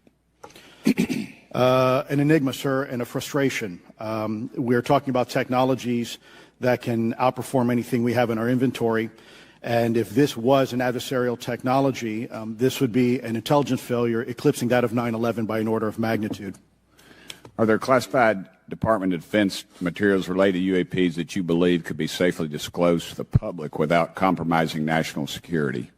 An enigma, sir, and a frustration. We're talking about technologies that can outperform anything we have in our inventory. And if this was an adversarial technology, this would be an intelligence failure eclipsing that of 9/11 by an order of magnitude. Are there classified Department of Defense materials related to UAPs that you believe could be safely disclosed to the public without compromising national security?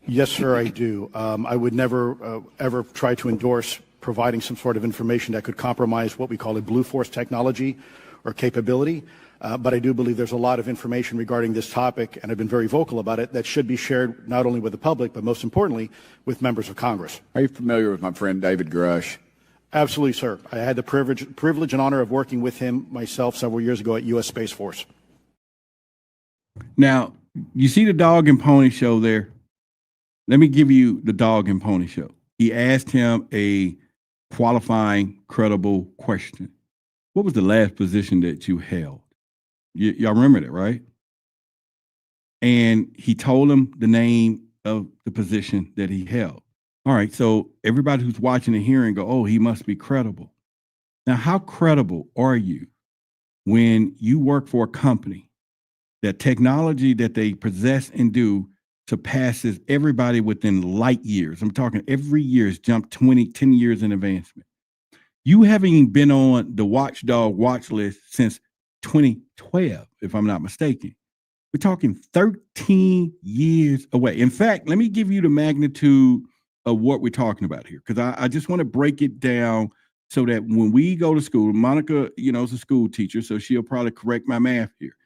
Yes, sir, I do. I would never, ever try to endorse providing some sort of information that could compromise what we call a blue force technology or capability. But I do believe there's a lot of information regarding this topic, and I've been very vocal about it, that should be shared not only with the public, but most importantly, with members of Congress. Are you familiar with my friend David Grush? Absolutely, sir. I had the privilege and honor of working with him myself several years ago at U.S. Space Force. Now, you see the dog and pony show there? Let me give you the dog and pony show. He asked him a qualifying, credible question. What was the last position that you held? Y'all remember that, right? And he told him the name of the position that he held. All right, so everybody who's watching and hearing go, oh, he must be credible. Now, how credible are you when you work for a company that technology that they possess and do surpasses everybody within light years? I'm talking every year has jumped 10 years in advancement. You haven't even been on the watchdog watch list since 2012, if I'm not mistaken. We're talking 13 years away. In fact, let me give you the magnitude of what we're talking about here, because I just want to break it down so that when we go to school, Monica, is a school teacher, so she'll probably correct my math here.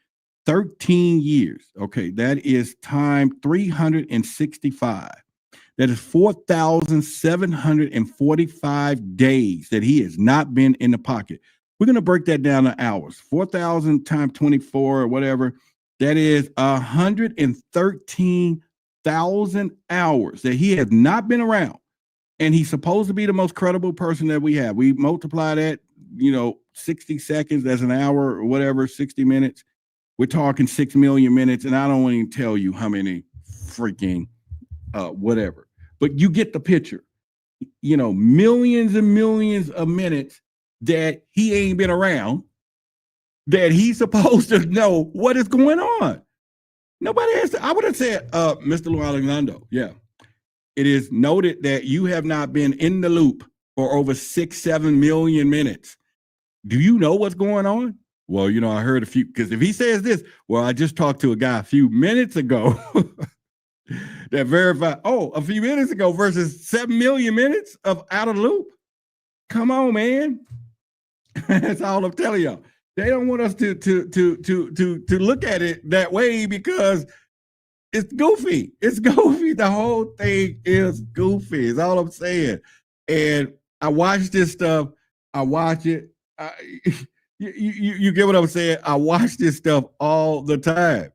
13 years. Okay, that is time 365. That is 4,745 days that he has not been in the pocket. We're going to break that down to hours. 4,000 times 24 or whatever. That is 113,000 hours that he has not been around. And he's supposed to be the most credible person that we have. We multiply that, 60 seconds as an hour or whatever, 60 minutes. We're talking 6 million minutes. And I don't want to even tell you how many freaking whatever. But you get the picture. Millions and millions of minutes that he ain't been around, that he's supposed to know what is going on. Nobody has to. I would have said, Mr. Elizondo, yeah, it is noted that you have not been in the loop for over 6-7 million minutes. Do you know what's going on? Well, I heard a few, because if he says this, well, I just talked to a guy a few minutes ago that verified, a few minutes ago versus 7 million minutes of out of the loop. Come on, man. That's all I'm telling y'all. They don't want us to look at it that way because it's goofy. It's goofy. The whole thing is goofy. Is all I'm saying. And I watch this stuff. I watch it. You get what I'm saying? I watch this stuff all the time.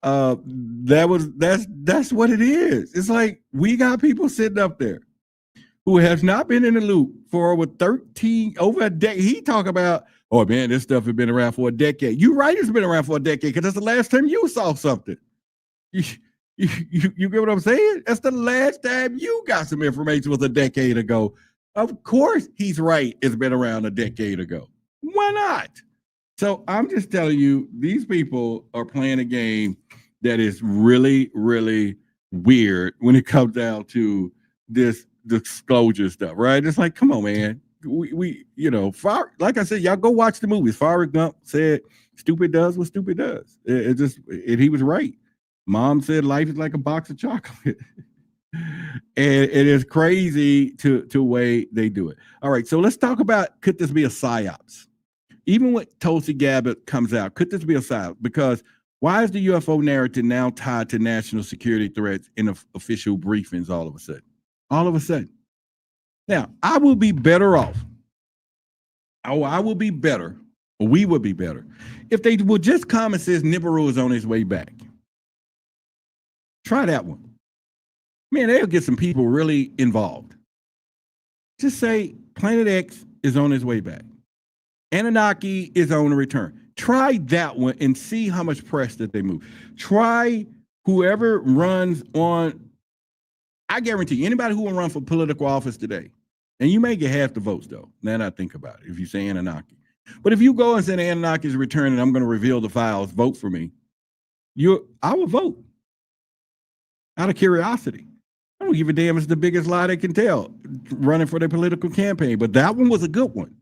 That's what it is. It's like we got people sitting up there who has not been in the loop for over a decade. He talk about, oh man, this stuff has been around for a decade. You're right, it's been around for a decade because that's the last time you saw something. You You get what I'm saying? That's the last time you got some information was a decade ago. Of course he's right. It's been around a decade ago. Why not? So I'm just telling you, these people are playing a game that is really, really weird when it comes down to this disclosure stuff, right? It's like, come on, man. We like I said, y'all go watch the movies. Forrest Gump said, stupid does what stupid does. And he was right. Mom said life is like a box of chocolate. And it is crazy to way they do it. All right, so let's talk about, could this be a psyops? Even when Tulsi Gabbard comes out, could this be a psyops? Because why is the UFO narrative now tied to national security threats in official briefings all of a sudden? All of a sudden. Now, I will be better off. I will be better, or we would be better, if they would just come and says Nibiru is on his way back. Try that one. Man, they'll get some people really involved. Just say Planet X is on his way back. Anunnaki is on the return. Try that one and see how much press that they move. Try whoever runs on, I guarantee you, anybody who will run for political office today, and you may get half the votes though, now that I think about it, if you say Anunnaki. But if you go and say the Anunnaki is returning, I'm going to reveal the files, vote for me, I will vote out of curiosity. I don't give a damn if it's the biggest lie they can tell running for their political campaign. But that one was a good one.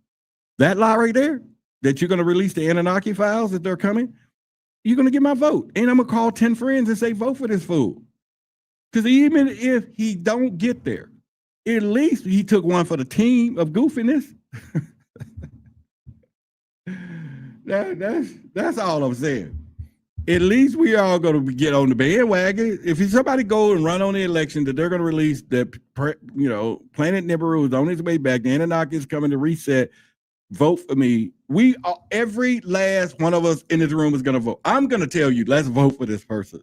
That lie right there, that you're going to release the Anunnaki files that they're coming, you're going to get my vote. And I'm going to call 10 friends and say, vote for this fool. Because even if he don't get there, at least he took one for the team of goofiness. That's all I'm saying. At least we are going to get on the bandwagon. If somebody go and run on the election that they're going to release that, Planet Nibiru is on its way back, the Anunnaki is coming to reset, vote for me. Every last one of us in this room is going to vote. I'm going to tell you, let's vote for this person.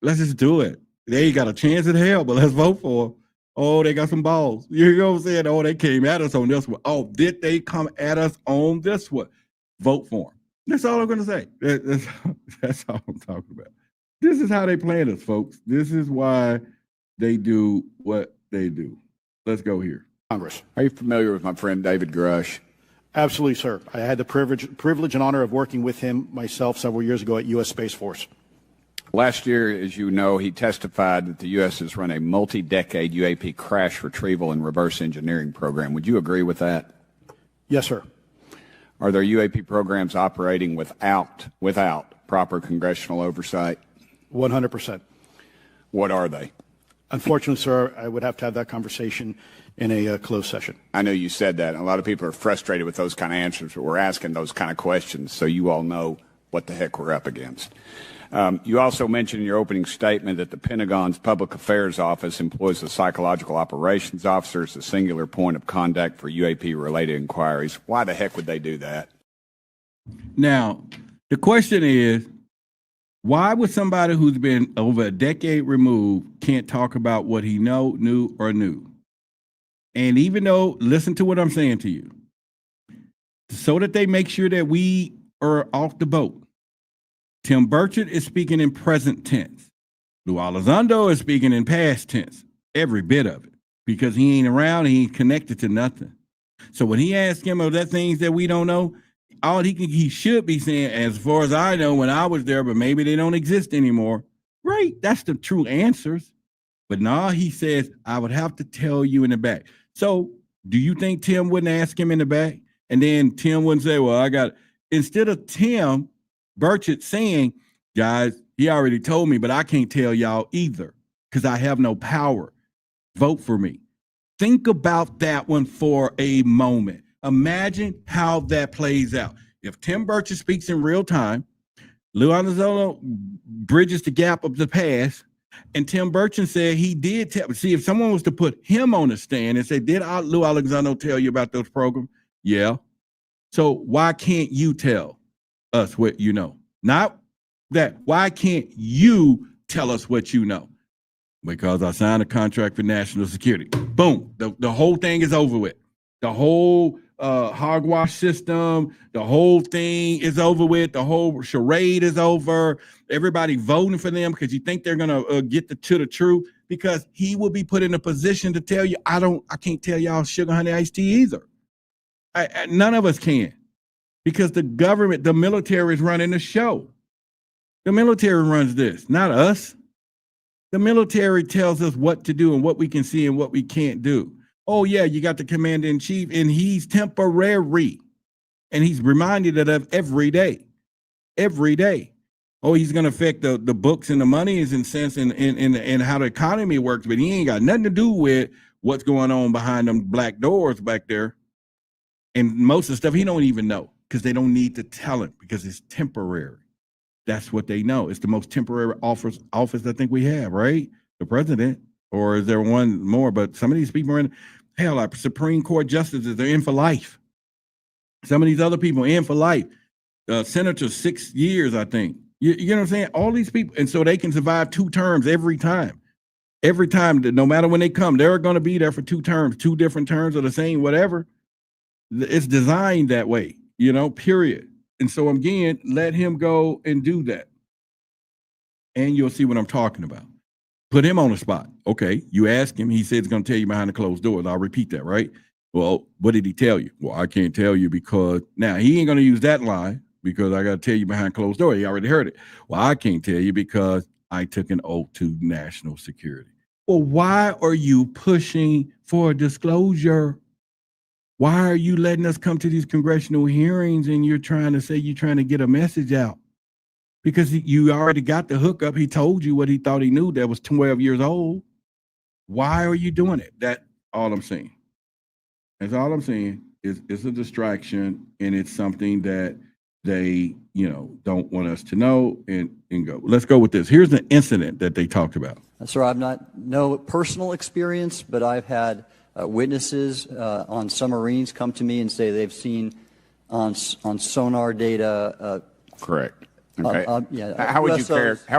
Let's just do it. They ain't got a chance in hell, but let's vote for them. Oh, they got some balls. You know what I'm saying? Oh, they came at us on this one. Oh, did they come at us on this one? Vote for them. That's all I'm going to say. That's all I'm talking about. This is how they plan us, folks. This is why they do what they do. Let's go here. Congress. Are you familiar with my friend David Grush? Absolutely, sir. I had the privilege and honor of working with him myself several years ago at U.S. Space Force. Last year, as you know, he testified that the U.S. has run a multi-decade UAP crash retrieval and reverse engineering program. Would you agree with that? Yes, sir. Are there UAP programs operating without proper congressional oversight? 100%. What are they? Unfortunately, sir, I would have to have that conversation in a closed session. I know you said that. A lot of people are frustrated with those kind of answers, but we're asking those kind of questions so you all know what the heck we're up against. You also mentioned in your opening statement that the Pentagon's Public Affairs Office employs the Psychological Operations Officer as the singular point of contact for UAP-related inquiries. Why the heck would they do that? Now, the question is, why would somebody who's been over a decade removed can't talk about what he knew. And even though, listen to what I'm saying to you, so that they make sure that we are off the boat. Tim Burchett is speaking in present tense. Lou Elizondo is speaking in past tense, every bit of it, because he ain't around, he ain't connected to nothing. So when he asks him of that things that we don't know, all he should be saying, as far as I know, when I was there, but maybe they don't exist anymore. Right, that's the true answers. But now he says, I would have to tell you in the back. So do you think Tim wouldn't ask him in the back? And then Tim wouldn't say, well, instead of Tim Burchett saying, guys, he already told me, but I can't tell y'all either because I have no power. Vote for me. Think about that one for a moment. Imagine how that plays out. If Tim Burchett speaks in real time, Lou Elizondo bridges the gap of the past, and Tim Burchett said he did see, if someone was to put him on the stand and say, did Lou Elizondo tell you about those programs? Yeah. So why can't you tell us what you know? Not that. Why can't you tell us what you know? Because I signed a contract for national security. Boom. The whole thing is over with. The whole hogwash system. The whole thing is over with. The whole charade is over. Everybody voting for them because you think they're gonna get to the truth. Because he will be put in a position to tell you, I can't tell y'all sugar honey iced tea either. None of us can, because the government, the military is running the show. The military runs this, not us. The military tells us what to do and what we can see and what we can't do. Oh yeah, you got the commander in chief, and he's temporary, and he's reminded of every day, every day. Oh, he's going to affect the books and the monies and sense and how the economy works, but he ain't got nothing to do with what's going on behind them black doors back there. And most of the stuff he don't even know, because they don't need to tell him, because it's temporary. That's what they know. It's the most temporary office I think we have, right? The president, or is there one more? But some of these people are in, hell, like Supreme Court justices, they're in for life. Some of these other people are in for life. Senators, 6 years, I think. You know what I'm saying? All these people, and so they can survive 2 terms every time. Every time, no matter when they come, they're going to be there for 2 terms, 2 different terms of the same, whatever. It's designed that way, period. And so again, let him go and do that. And you'll see what I'm talking about. Put him on the spot. Okay, you ask him, he said he's going to tell you behind the closed doors. I'll repeat that, right? Well, what did he tell you? Well, I can't tell you because now he ain't going to use that line, because I got to tell you behind closed door. He already heard it. Well, I can't tell you because I took an oath to national security. Well, why are you pushing for a disclosure? Why are you letting us come to these congressional hearings and you're trying to say you're trying to get a message out? Because you already got the hookup. He told you what he thought he knew that was 12 years old. Why are you doing it? That's all I'm saying. That's all I'm saying. It's a distraction, and it's something that they, don't want us to know and go. Let's go with this. Here's the incident that they talked about. Sir, I've no personal experience, but I've had witnesses on submarines come to me and say they've seen on sonar data. Correct. Okay. How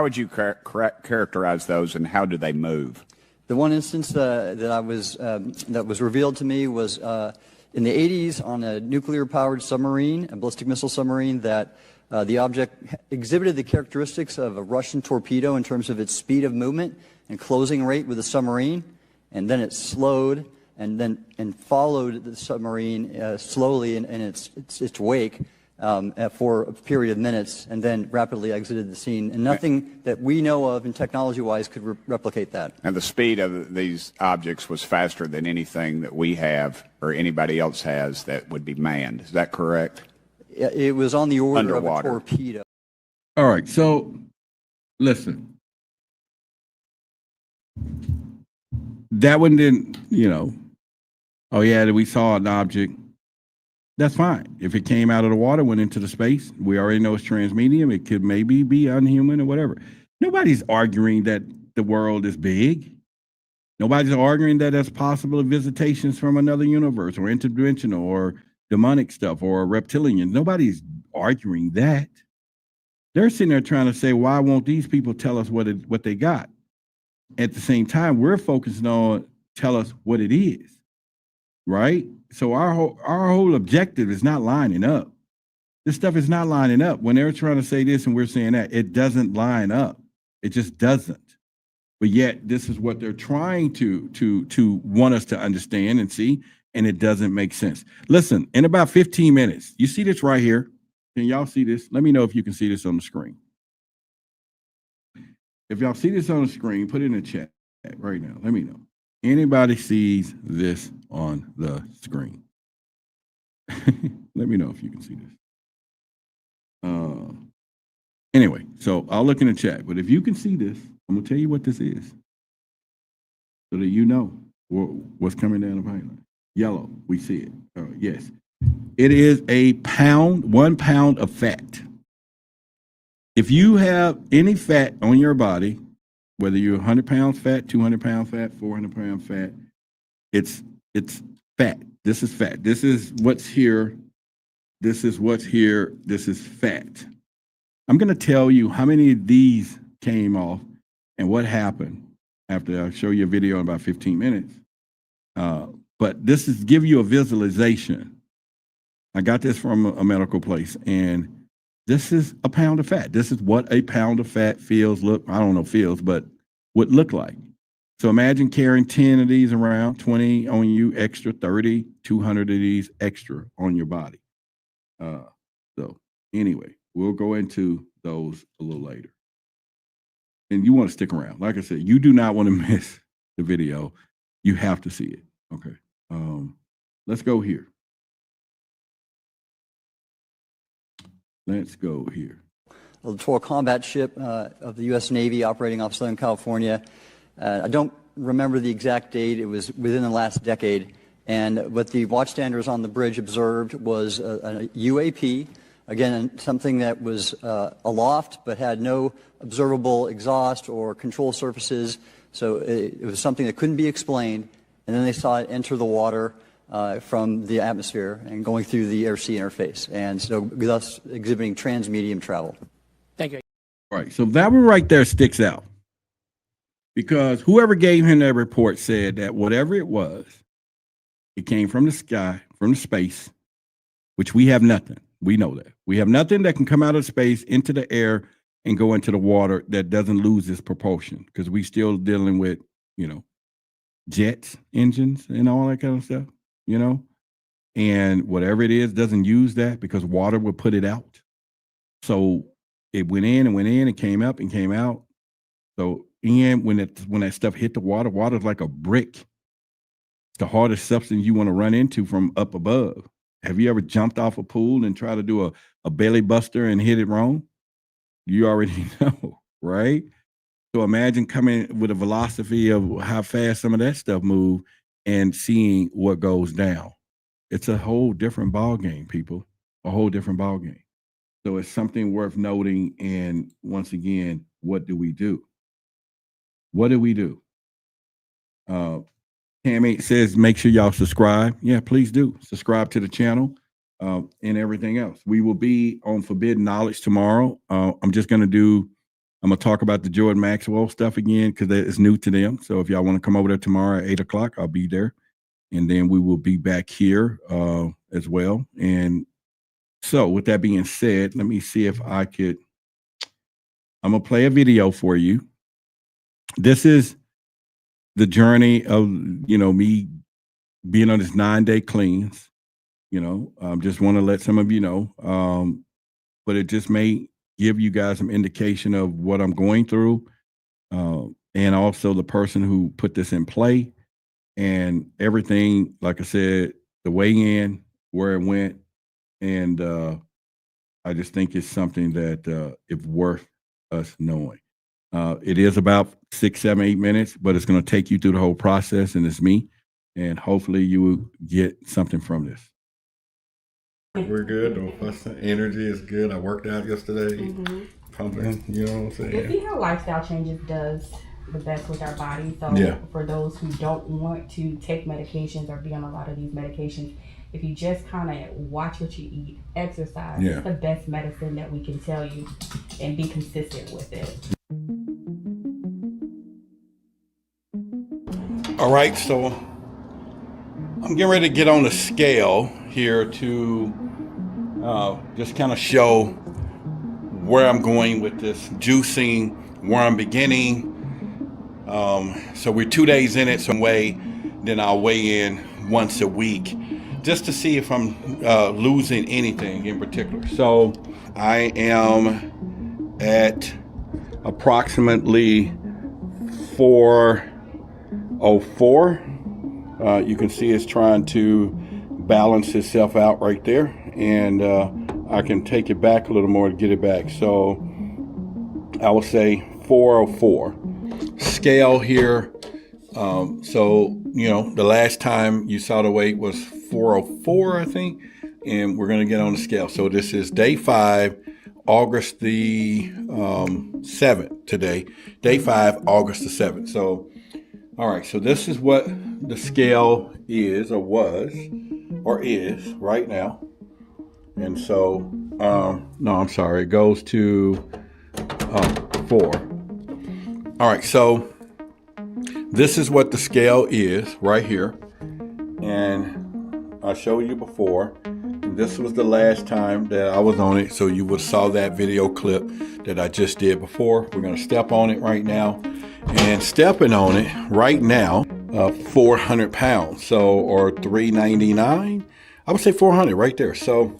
would you characterize those, and how do they move? The one instance that was revealed to me was in the 80s on a nuclear-powered submarine, a ballistic missile submarine, that the object exhibited the characteristics of a Russian torpedo in terms of its speed of movement and closing rate with the submarine, and then it slowed and followed the submarine slowly in its wake for a period of minutes, and then rapidly exited the scene. And nothing that we know of, and technology-wise, could replicate that. And the speed of these objects was faster than anything that we have or anybody else has that would be manned. Is that correct? It was on the order Underwater. of a torpedo. All right, so listen. That one didn't, oh yeah, we saw an object. That's fine. If it came out of the water, went into the space, we already know it's transmedium. It could maybe be unhuman or whatever. Nobody's arguing that the world is big. Nobody's arguing that there's possible visitations from another universe or interdimensional or demonic stuff or reptilians. Nobody's arguing that. They're sitting there trying to say, why won't these people tell us what they got? At the same time, we're focusing on tell us what it is, right? So our whole objective is not lining up. This stuff is not lining up. When they're trying to say this and we're saying that, it doesn't line up. It just doesn't. But yet, this is what they're trying to want us to understand and see, and it doesn't make sense. Listen, in about 15 minutes, you see this right here? Can y'all see this? Let me know if you can see this on the screen. If y'all see this on the screen, put it in the chat right now. Let me know. Anybody sees this on the screen? Let me know if you can see this. Anyway, so I'll look in the chat. But if you can see this, I'm going to tell you what this is so that you know what's coming down the pipeline. Yellow, we see it. Yes. It is 1 pound of fat. If you have any fat on your body, whether you're 100 pounds fat, 200 pound fat, 400 pound fat, it's fat. This is fat. This is what's here. This is what's here. This is fat. I'm going to tell you how many of these came off and what happened after I show you a video in about 15 minutes. But this is give you a visualization I got this from a medical place, and this is a pound of fat. This is what a pound of fat but would look like. So imagine carrying 10 of these around, 20 on you extra, 30, 200 of these extra on your body. So anyway, we'll go into those a little later. And you want to stick around. Like I said, you do not want to miss the video. You have to see it. Okay. Let's go here. Let's go here. The littoral combat ship of the U.S. Navy operating off Southern California. I don't remember the exact date. It was within the last decade. And what the watchstanders on the bridge observed was a UAP, again, something that was aloft but had no observable exhaust or control surfaces. So it was something that couldn't be explained. And then they saw it enter the water from the atmosphere and going through the air-sea interface. And so thus exhibiting transmedium travel. Thank you. All right. So that one right there sticks out. Because whoever gave him that report said that whatever it was, it came from the sky, from the space, which we have nothing. We know that. We have nothing that can come out of space into the air and go into the water that doesn't lose its propulsion, because we still dealing with, jets, engines, and all that kind of stuff, and whatever it is doesn't use that because water would put it out. So it went in and came up and came out. So when that stuff hit the water, water's like a brick. It's the hardest substance you want to run into from up above. Have you ever jumped off a pool and tried to do a belly buster and hit it wrong? You already know, right? So imagine coming with a velocity of how fast some of that stuff move and seeing what goes down. It's a whole different ball game, people. A whole different ball game. So it's something worth noting. And once again, what do we do? What do we do? Tammy says, make sure y'all subscribe. Yeah, please do. Subscribe to the channel and everything else. We will be on Forbidden Knowledge tomorrow. I'm going to talk about the Jordan Maxwell stuff again because it's new to them. So if y'all want to come over there tomorrow at 8 o'clock, I'll be there. And then we will be back here as well. And so with that being said, let me see if I'm going to play a video for you. This is the journey of, me being on this 9-day cleanse, just want to let some of you know, but it just may give you guys some indication of what I'm going through, and also the person who put this in play and everything, like I said, the way in, where it went. And I just think it's something that it's worth us knowing. It is about 6, 7, 8 minutes, but it's going to take you through the whole process, and it's me. And hopefully you will get something from this. We're good. The energy is good. I worked out yesterday, pumping, you know what I'm saying? You see how lifestyle changes does the best with our body. So for those who don't want to take medications or be on a lot of these medications, if you just kind of watch what you eat, exercise, it's the best medicine that we can tell you, and be consistent with it. All right, so I'm getting ready to get on the scale here to just kind of show where I'm going with this juicing, where I'm beginning. So we're 2 days in it some way, then I'll weigh in once a week just to see if I'm losing anything in particular. So I am at approximately 404. You can see it's trying to balance itself out right there, and I can take it back a little more to get it back. So I will say 404. Scale here. So, the last time you saw the weight was 404, I think, and we're going to get on the scale. So this is day 5, August the 7th today. Day 5, August the 7th. So, all right, so this is what the scale is or was or is right now. And so, no, I'm sorry, it goes to 4. All right, so this is what the scale is right here. And I showed you before. this was the last time that I was on it, so you would have saw that video clip that I just did before. We're going to step on it right now. And stepping on it right now, 400 pounds, so, or 399. I would say 400 right there. So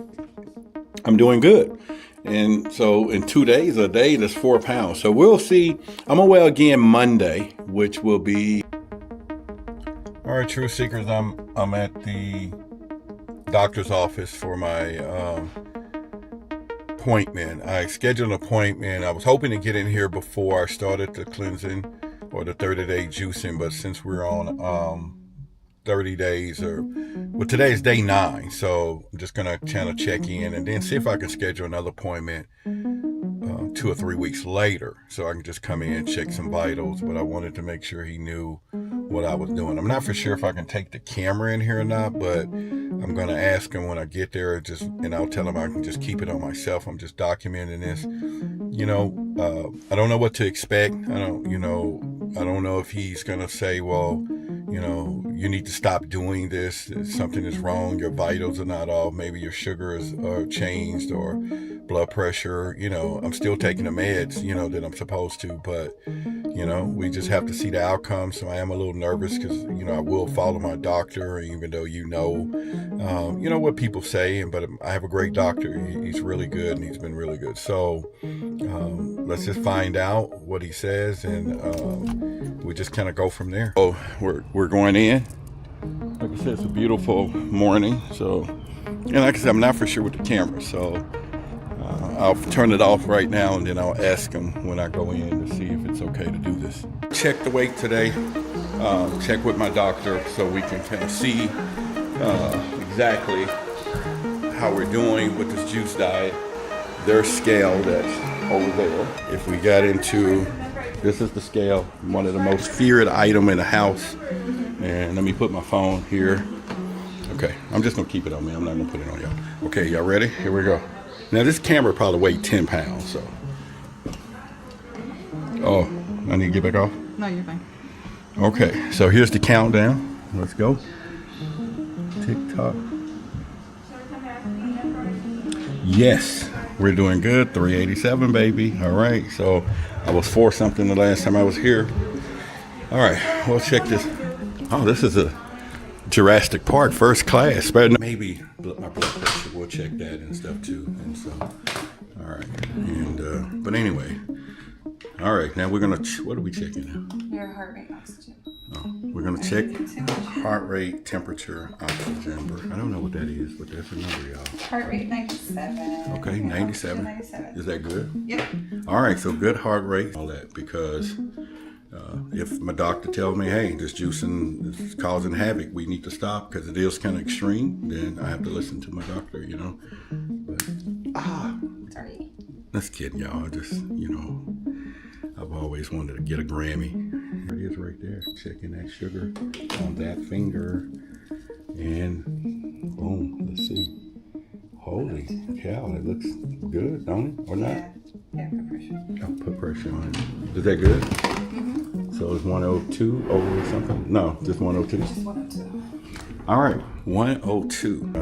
I'm doing good. And so in 2 days, a day, that's 4 pounds. So we'll see. I'm gonna weigh again Monday, which will be. All right, Truth Seekers, I'm at the doctor's office for my appointment. I scheduled an appointment. I was hoping to get in here before I started the cleansing or the 30-day juicing, but since we're on 30 days, well, today is day 9, so I'm just gonna kind of check in and then see if I can schedule another appointment 2 or 3 weeks later, so I can just come in and check some vitals. But I wanted to make sure he knew what I was doing. I'm not for sure if I can take the camera in here or not, but I'm gonna ask him when I get there, and I'll tell him I can just keep it on myself. I'm just documenting this. You know, I don't know what to expect. I don't know if he's gonna say, well, you know, you need to stop doing this. Something is wrong. Your vitals are not off. Maybe your sugar is changed, or blood pressure. You know, I'm still taking the meds, you know, that I'm supposed to, but, you know, we just have to see the outcome. So I am a little nervous because, you know, I will follow my doctor, even though, you know what people say, but I have a great doctor. He's really good, and he's been really good. So let's just find out what he says, and we just kind of go from there. Oh, we're going in. Like I said, it's a beautiful morning. So, and like I said, I'm not for sure with the camera, so I'll turn it off right now, and then I'll ask him when I go in to see if it's okay to do this. Check the weight today. Check with my doctor so we can kind of see exactly how we're doing with this juice diet. Their scale that's over there. If we got into, this is the scale, one of the most feared item in the house. And let me put my phone here. Okay, I'm just gonna keep it on me. I'm not gonna put it on y'all. Okay, y'all ready? Here we go. Now this camera probably weighed 10 pounds, so. Oh, I need to get back off? No, you're fine. Okay, so here's the countdown. Let's go. Tick tock. Yes, we're doing good. 387, baby. All right, so I was 4 something the last time I was here. All right, we'll check this. Oh, this is a Jurassic Park first class. Maybe my blood pressure, we'll check that and stuff too. And so, all right. And, but anyway, all right, now we're gonna, what are we checking now? Your heart rate, oxygen. Oh, we're gonna check heart rate, temperature, oxygen. I don't know what that is, but that's a number, y'all. Heart rate 97. Okay, 97. 97. Is that good? Yep. All right, so good heart rate, all that, because if my doctor tells me, hey, this juicing is causing havoc, we need to stop because it is kind of extreme, then I have to listen to my doctor, you know. But, Sorry. That's kidding, y'all. Just, you know, I've always wanted to get a Grammy. There it is right there, checking that sugar on that finger. And boom, let's see. Holy cow, it looks good, don't it? Or not? Yeah, put pressure. I'll put pressure on it. Is that good? Mm-hmm. So it's 102 over something? No, just 102? Just 102. All right, 102.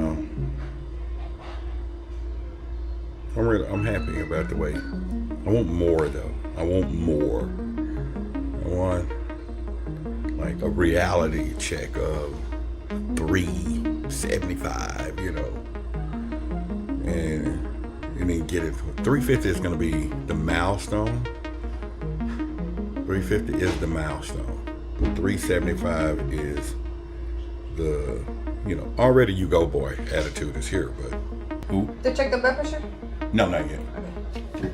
I'm happy about the weight. I want more though. I want more. I want like a reality check of 375, you know. And then get it. 350 is going to be the milestone. 350 is the milestone. 375 is the, you know, already you go boy attitude is here, but who? To check the blood pressure? No, not yet. Okay.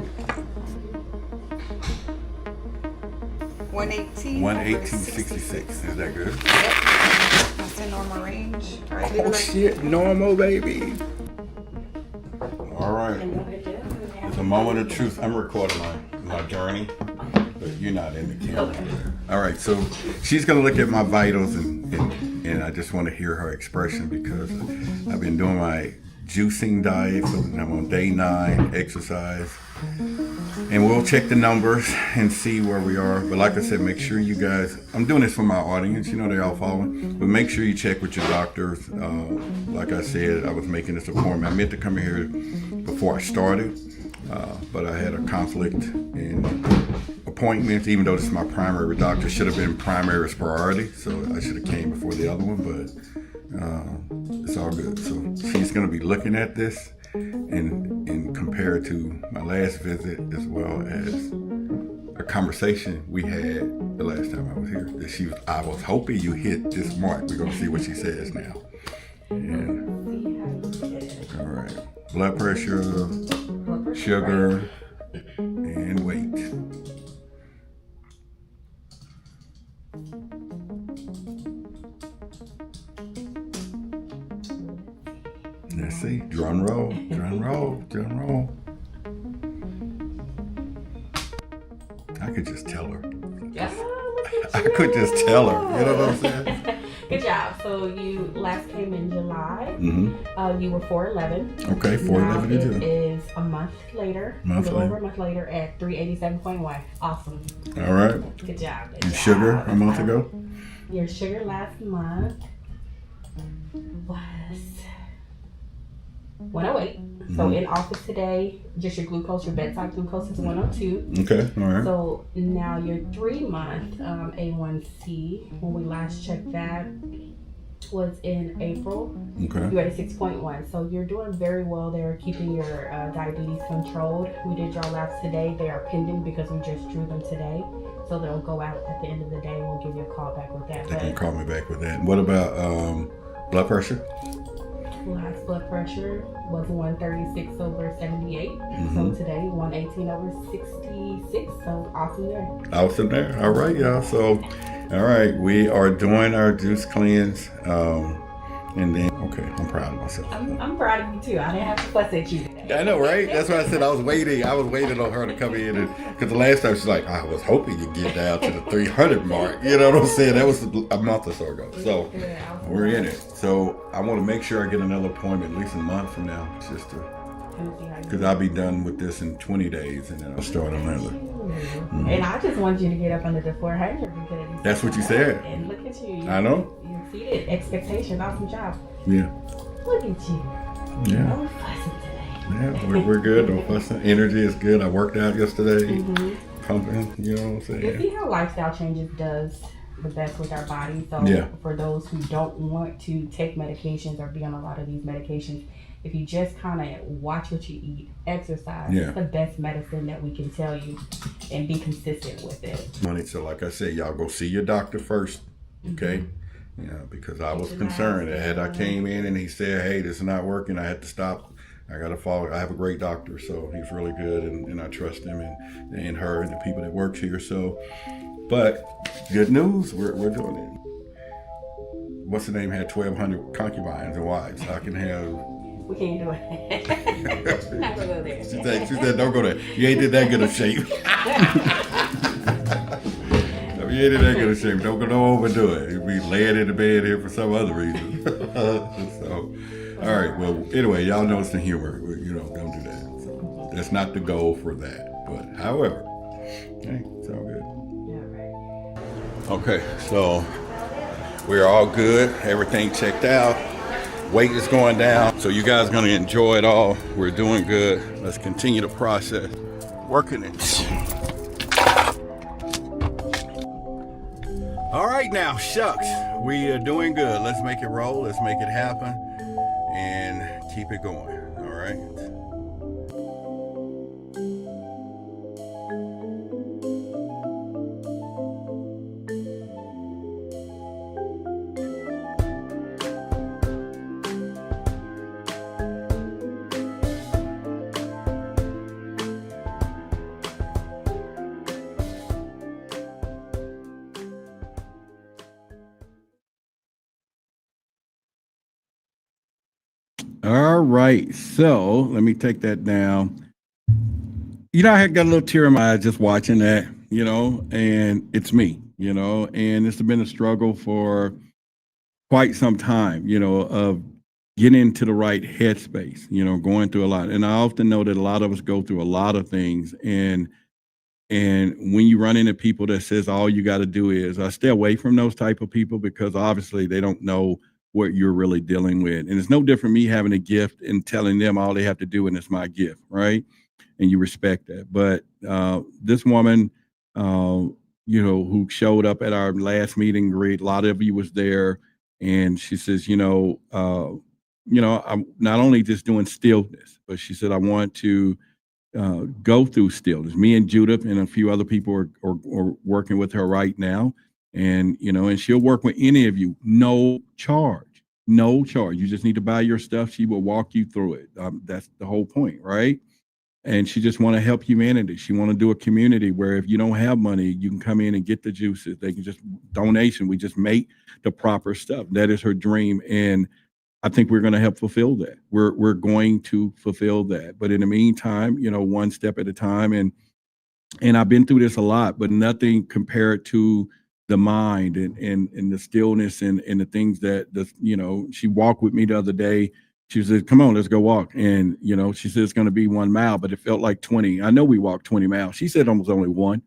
118. 118.66. Is that good? Yep. That's in normal range. All right, Oh shit, normal baby. All right. It's a moment of truth. I'm recording my journey, but you're not in the camera. All right, so she's gonna look at my vitals, and I just want to hear her expression because I've been doing my juicing diet. So I'm on day 9, exercise. and we'll check the numbers and see where we are. But like I said, make sure you guys, I'm doing this for my audience, you know, they're all following, but make sure you check with your doctors. Like I said, I was making this appointment. I meant to come here before I started, but I had a conflict in appointments, even though this is my primary doctor. Should have been primary as priority, so I should have came before the other one, but it's all good. So she's going to be looking at this and compare it to my last visit, as well as a conversation we had the last time I was here. That I was hoping you hit this mark. We're going to see what she says now. And, all right. Blood pressure, sugar, and weight. Let's see. Drum roll, drum roll, drum roll. I could just tell her. I could just tell her. You know what I'm saying? Good job. So you last came in July. Mm-hmm. You were 411. Okay, 411 Now to it do. is a month later. Month a little later. over a month later at 387.1. Awesome. All right. Good job. Good And job. sugar a month ago? Your sugar last month was 108. So in office today, just your glucose, your bedside glucose is 102. Okay, all right. So now your 3-month A1C, when we last checked that, was in April. Okay. You're at a 6.1. So you're doing very well there, keeping your diabetes controlled. We did your labs today. They are pending because we just drew them today. So they'll go out at the end of the day. We'll give you a call back with that. They can call me back with that. What about blood pressure? Last blood pressure was 136 over 78. So today 118 over 66. So awesome there. Awesome there. All right, y'all. So, all right, we are doing our juice cleanse. And then, okay, I'm proud of myself. I'm proud of you too. I didn't have to fuss at you today. I know, right? That's why I said I was waiting. I was waiting on her to come in, because the last time she's like, I was hoping you'd get down to the 300 mark. You know what I'm saying? That was a month or so ago. So we're in it. So I want to make sure I get another appointment at least a month from now, just to, because I'll be done with this in 20 days, and then I'll start another. And I just wanted you to get up under the 400 because That's what you said. And look at you. I know. You exceeded expectations. Awesome job. Yeah. Look at you. Yeah. No fussing today. Yeah, we're good. No fussing. Energy is good. I worked out yesterday. Pumping, you know what I'm You saying? see how lifestyle changes does the best with our bodies. So Yeah. for those who don't want to take medications or be on a lot of these medications, if you just kind of watch what you eat, exercise, Yeah. it's the best medicine that we can tell you, and be consistent with it. So like I said, y'all go see your doctor first, okay? Yeah, because I was concerned that had I came in and he said, hey, this is not working, I had to stop. I got to follow. I have a great doctor, so he's really good, and I trust him and her and the people that work here. So, but good news, we're doing it. What's the name? Had 1,200 concubines and wives. I can have. We can't do it. Not gonna go there. She said, don't go there. You ain't in that good of shape. You ain't in that good of shape. Don't overdo it. You'll be laying in the bed here for some other reason. So, all right. Well, anyway, y'all know it's the humor. You know, don't do that. So that's not the goal for that. But however, hey, it's all good. Okay, so we're all good. Everything checked out. Weight is going down. So you guys are going to enjoy it all. We're doing good. Let's continue the process. Working it. All right now, shucks. We are doing good. Let's make it roll. Let's make it happen. And keep it going. All right. All right, so let me take that down. You know, I had got a little tear in my eye just watching that, you know, and it's me, you know, and it's been a struggle for quite some time, you know, of getting into the right headspace, you know, going through a lot. And I often know that a lot of us go through a lot of things. And when you run into people that says all you got to do is, I stay away from those type of people, because obviously they don't know what you're really dealing with. And it's no different me having a gift and telling them all they have to do, and it's my gift, right? And you respect that. But this woman, you know, who showed up at our last meet and greet, a lot of you was there, and she says, I'm not only just doing stillness, but she said, I want to go through stillness. Me and Judith and a few other people are working with her right now. And, you know, and she'll work with any of you, no charge. You just need to buy your stuff. She will walk you through it. That's the whole point, right? And she just want to help humanity. She want to do a community where if you don't have money, you can come in and get the juices. They can just donation. We just make the proper stuff. That is her dream. And I think we're going to help fulfill that. We're going to fulfill that. But in the meantime, you know, one step at a time. And I've been through this a lot, but nothing compared to the mind and the stillness and the things that, you know, she walked with me the other day. She said, come on, let's go walk. And, you know, she said it's going to be 1 mile, but it felt like 20. I know we walked 20 miles. She said it was only 1,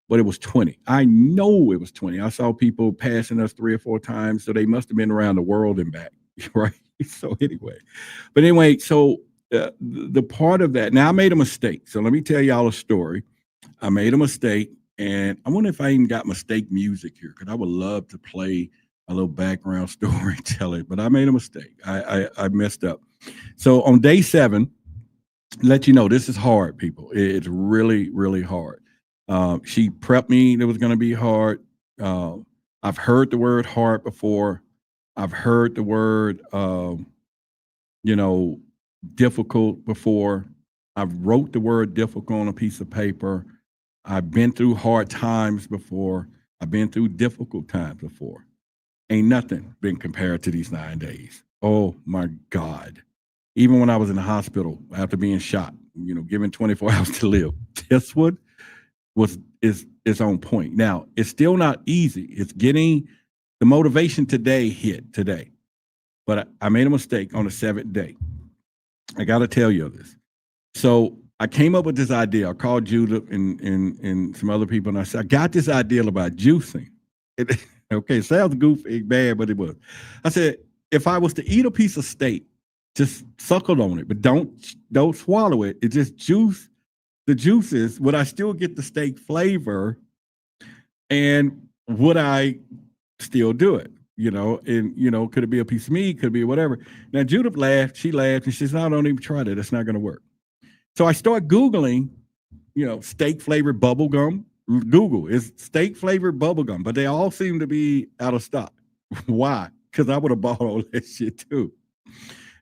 but it was 20. I know it was 20. I saw people passing us 3 or 4 times. So they must have been around the world and back, right? So anyway, so the part of that, now I made a mistake. So let me tell y'all a story. I made a mistake, and I wonder if I even got mistake music here, because I would love to play a little background story and tell it, but I made a mistake. I messed up. So on day 7, let you know, this is hard, people. It's really, really hard. She prepped me. It was going to be hard. I've heard the word hard before. I've heard the word, difficult before. I've wrote the word difficult on a piece of paper. I've been through hard times before. I've been through difficult times before. Ain't nothing been compared to these 9 days. Oh my God. Even when I was in the hospital after being shot, you know, given 24 hours to live, this one is on point. Now, it's still not easy. It's getting the motivation hit today. But I made a mistake on the 7th day. I got to tell you this. So I came up with this idea. I called Judith and some other people, and I said, I got this idea about juicing. Okay, sounds goofy, bad, but it was. I said, if I was to eat a piece of steak, just suckle on it, but don't swallow it. It just juice the juices. Would I still get the steak flavor? And would I still do it? You know, and, you know, could it be a piece of meat? Could it be whatever? Now, Judith laughed. She laughed, and she says, no, don't even try that. That's not going to work. So I start Googling, you know, steak flavored bubble gum. Google is steak flavored bubble gum, but they all seem to be out of stock. Why? Because I would have bought all that shit too.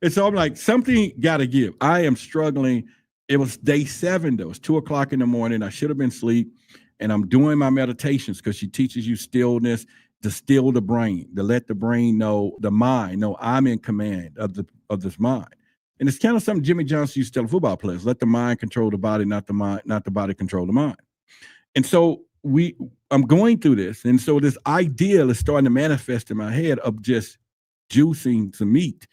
And so I'm like, something got to give. I am struggling. It was day 7 though. It's 2:00 in the morning. I should have been asleep, and I'm doing my meditations because she teaches you stillness to still the brain, to let the brain know, the mind know I'm in command of this mind. And it's kind of something Jimmy Johnson used to tell football players: let the mind control the body, not the body control the mind. And so I'm going through this. And so this ideal is starting to manifest in my head of just juicing some meat,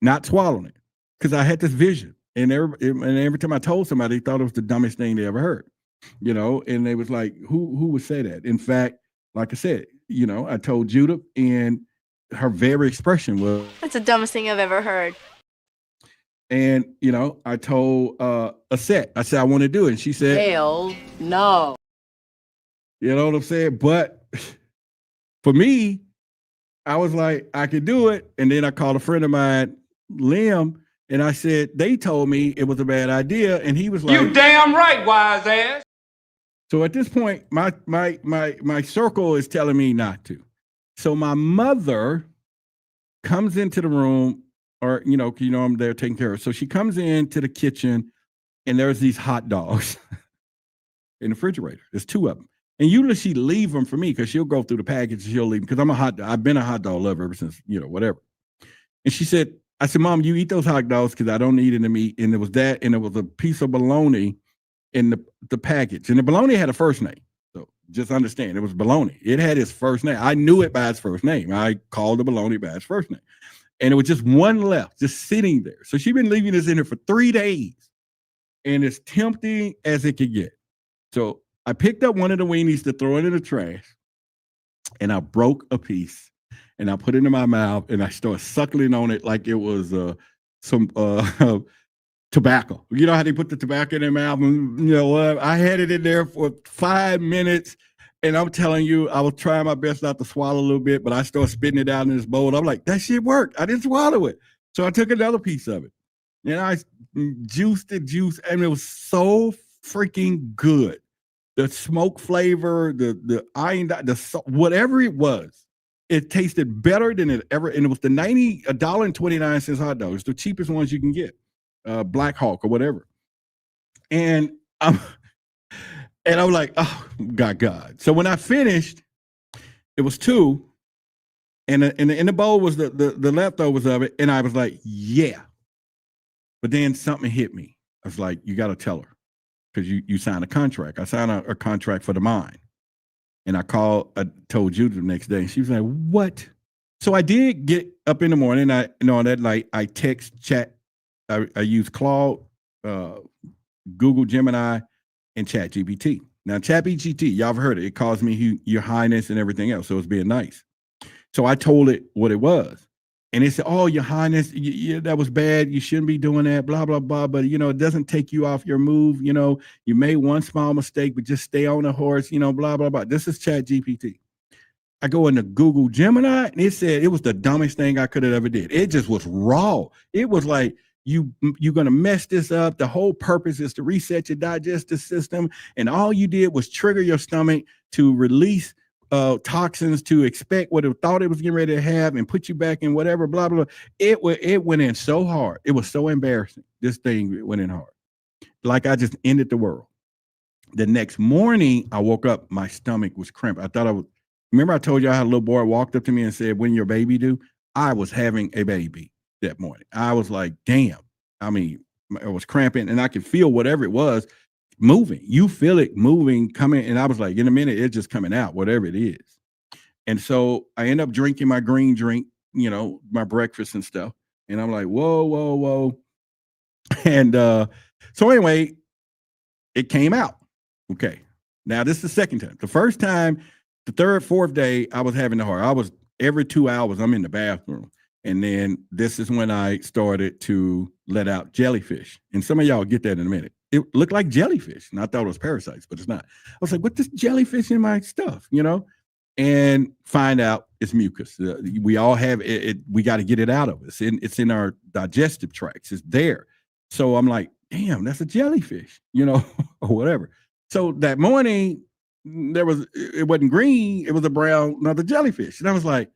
not swallowing it. Because I had this vision. And every time I told somebody, they thought it was the dumbest thing they ever heard. You know, and they was like, who would say that? In fact, like I said, you know, I told Judith, and her very expression was, that's the dumbest thing I've ever heard. And, you know, I told Aset, I said, I want to do it. And she said, Hell no. You know what I'm saying? But for me, I was like, I could do it. And then I called a friend of mine, Liam, and I said, they told me it was a bad idea. And he was like, you damn right, wise ass. So at this point, my circle is telling me not to. So my mother comes into the room, or, you know, I'm there taking care of her. So she comes into the kitchen, and there's these hot dogs in the refrigerator. There's 2 of them. And usually she leave them for me, because she'll go through the package and she'll leave them, because I've been a hot dog lover ever since, you know, whatever. And she said, I said, Mom, you eat those hot dogs because I don't need any meat. And it was that, and it was a piece of bologna in the package. And the bologna had a first name. So just understand, it was bologna. It had its first name. I knew it by its first name. I called the bologna by its first name. And it was just one left, just sitting there. So she'd been leaving this in there for 3 days. And as tempting as it could get. So I picked up one of the weenies to throw it in the trash. And I broke a piece. And I put it in my mouth. And I started suckling on it like it was some tobacco. You know how they put the tobacco in their mouth? And, you know what? I had it in there for 5 minutes. And I'm telling you, I was trying my best not to swallow a little bit, but I started spitting it out in this bowl. I'm like, that shit worked. I didn't swallow it. So I took another piece of it. And I juiced it, and it was so freaking good. The smoke flavor, the iron, whatever it was, it tasted better than it ever. And it was the $1.29 hot dog. It's the cheapest ones you can get, Black Hawk or whatever. And I'm like, oh, God. So when I finished, it was 2, and in the bowl was the leftovers of it. And I was like, yeah. But then something hit me. I was like, you got to tell her, because you signed a contract. I signed a contract for the mine. And I told Judith the next day, and she was like, what? So I did get up in the morning. That night I text chat. I use Claude, Google Gemini, and ChatGPT. Now, ChatGPT, y'all have heard it. It calls me your highness and everything else. So it's being nice. So I told it what it was. And it said, oh, your highness, that was bad. You shouldn't be doing that, blah, blah, blah. But, it doesn't take you off your move. You made one small mistake, but just stay on the horse, blah, blah, blah. This is ChatGPT. I go into Google Gemini, and it said it was the dumbest thing I could have ever did. It just was raw. It was like, you're going to mess this up. The whole purpose is to reset your digestive system. And all you did was trigger your stomach to release toxins, to expect what it thought it was getting ready to have and put you back in whatever, blah, blah, blah. It went in so hard. It was so embarrassing. This thing went in hard. Like I just ended the world. The next morning, I woke up, my stomach was cramped. Remember I told you I had a little boy walked up to me and said, when your baby due? I was having a baby that morning. I was like, damn. I mean, I was cramping, and I could feel whatever it was moving. You feel it moving, coming. And I was like, in a minute, it's just coming out, whatever it is. And so I end up drinking my green drink, my breakfast and stuff. And I'm like, whoa. And so anyway, it came out. Okay. Now this is the second time. The first time, the third, fourth day, I was having the heart. I was every 2 hours, I'm in the bathroom. And then this is when I started to let out jellyfish. And some of y'all get that in a minute. It looked like jellyfish. And I thought it was parasites, but it's not. I was like, what this jellyfish in my stuff, And find out it's mucus. We all have it. We got to get it out of us. It's in our digestive tracts. It's there. So I'm like, damn, that's a jellyfish, or whatever. So that morning, it wasn't green. It was a brown, another jellyfish. And I was like,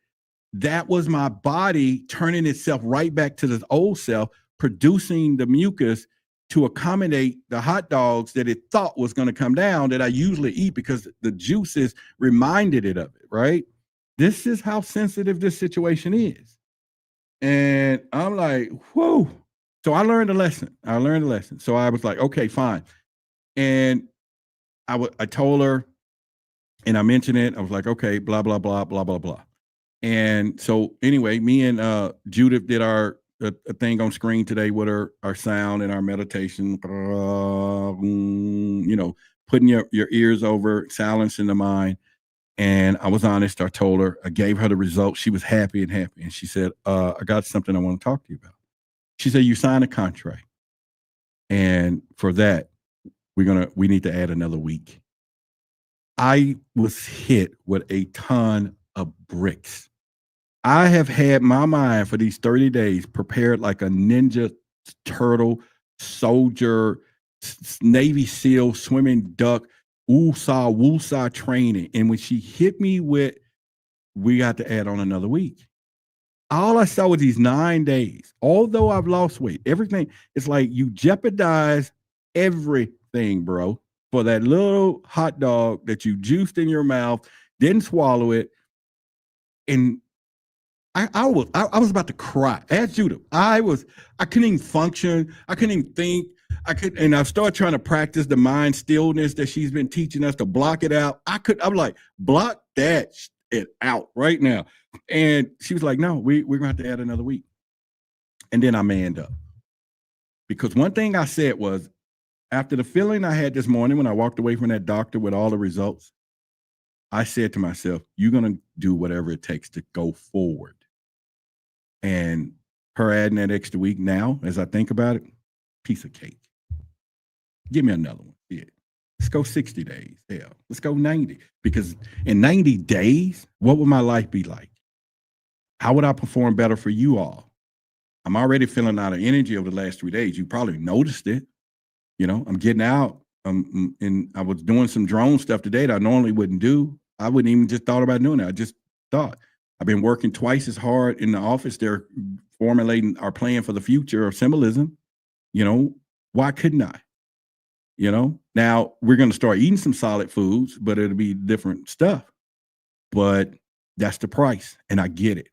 that was my body turning itself right back to this old self, producing the mucus to accommodate the hot dogs that it thought was going to come down that I usually eat because the juices reminded it of it, right? This is how sensitive this situation is. And I'm like, whoa. So I learned a lesson. So I was like, okay, fine. And I told her, and I mentioned it. I was like, okay, blah, blah, blah, blah, blah, blah. And so anyway, me and Judith did a thing on screen today with our sound and our meditation, putting your ears over, silencing the mind. And I was honest. I told her, I gave her the results. She was happy. And she said, I got something I want to talk to you about. She said, you signed a contract. And for that, we need to add another week. I was hit with a ton of bricks. I have had my mind for these 30 days prepared like a ninja turtle, soldier, Navy SEAL, swimming duck, woosah training. And when she hit me with, we got to add on another week. All I saw was these 9 days. Although I've lost weight, everything, it's like you jeopardize everything, bro, for that little hot dog that you juiced in your mouth, didn't swallow it. And I was about to cry. Ask Judith. I couldn't even function. I couldn't even think. And I started trying to practice the mind stillness that she's been teaching us to block it out. I'm like, block that it out right now. And she was like, no, we're going to have to add another week. And then I manned up. Because one thing I said was, after the feeling I had this morning when I walked away from that doctor with all the results, I said to myself, you're going to do whatever it takes to go forward. And her adding that extra week now, as I think about it, piece of cake. Give me another one. Yeah. Let's go 60 days. Hell, let's go 90. Because in 90 days, what would my life be like? How would I perform better for you all? I'm already feeling out of energy over the last 3 days. You probably noticed it. You know, I'm getting out. And I was doing some drone stuff today that I normally wouldn't do. I wouldn't even just thought about doing that. I just thought. I've been working twice as hard in the office. They're formulating our plan for the future of symbolism. You know, why couldn't I? You know, now we're going to start eating some solid foods, but it'll be different stuff. But that's the price, and I get it.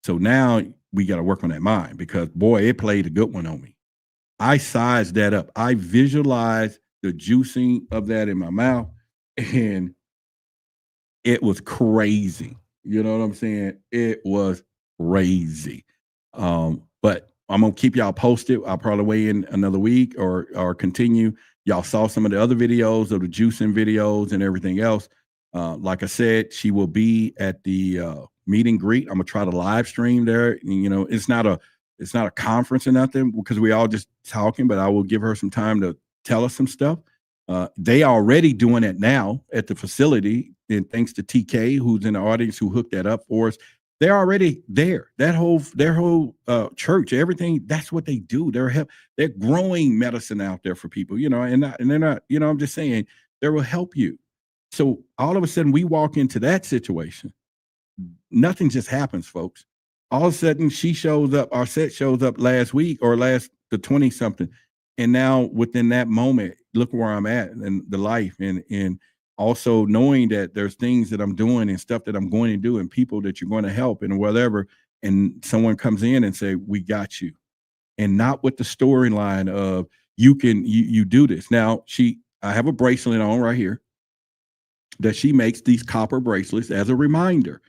So now we got to work on that mind, because boy, it played a good one on me. I sized that up. I visualized the juicing of that in my mouth, and it was crazy. You know what I'm saying? It was crazy. But I'm gonna keep y'all posted. I'll probably weigh in another week or continue. Y'all saw some of the other videos of the juicing videos and everything else. Like I said, she will be at the meet and greet. I'm gonna try to live stream there. And, you know, it's not a conference or nothing, because we all just talking, but I will give her some time to tell us some stuff. They are already doing it now at the facility, and thanks to TK, who's in the audience, who hooked that up for us. They're already there. Their whole church, everything, that's what they do. They're growing medicine out there for people, you know, and they're not, you know, I'm just saying, they will help you. So all of a sudden we walk into that situation. Nothing just happens, folks. All of a sudden she shows up, our set shows up last week or the 20 something. And now within that moment, look where I'm at in the life, and also knowing that there's things that I'm doing and stuff that I'm going to do and people that you're going to help and whatever. And someone comes in and say, we got you. And not with the storyline of you do this. Now I have a bracelet on right here that she makes, these copper bracelets, as a reminder.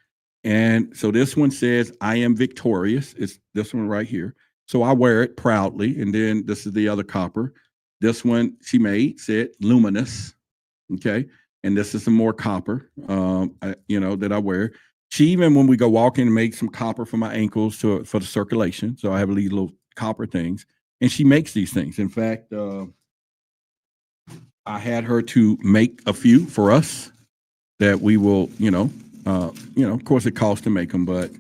And so this one says, I am victorious. It's this one right here. So I wear it proudly. And then this is the other copper. This one she made said luminous. Okay. And this is some more copper, that I wear. She even, when we go walking, makes some copper for my ankles for the circulation. So I have these little copper things, and she makes these things. In fact, I had her to make a few for us that we will, of course it costs to make them, but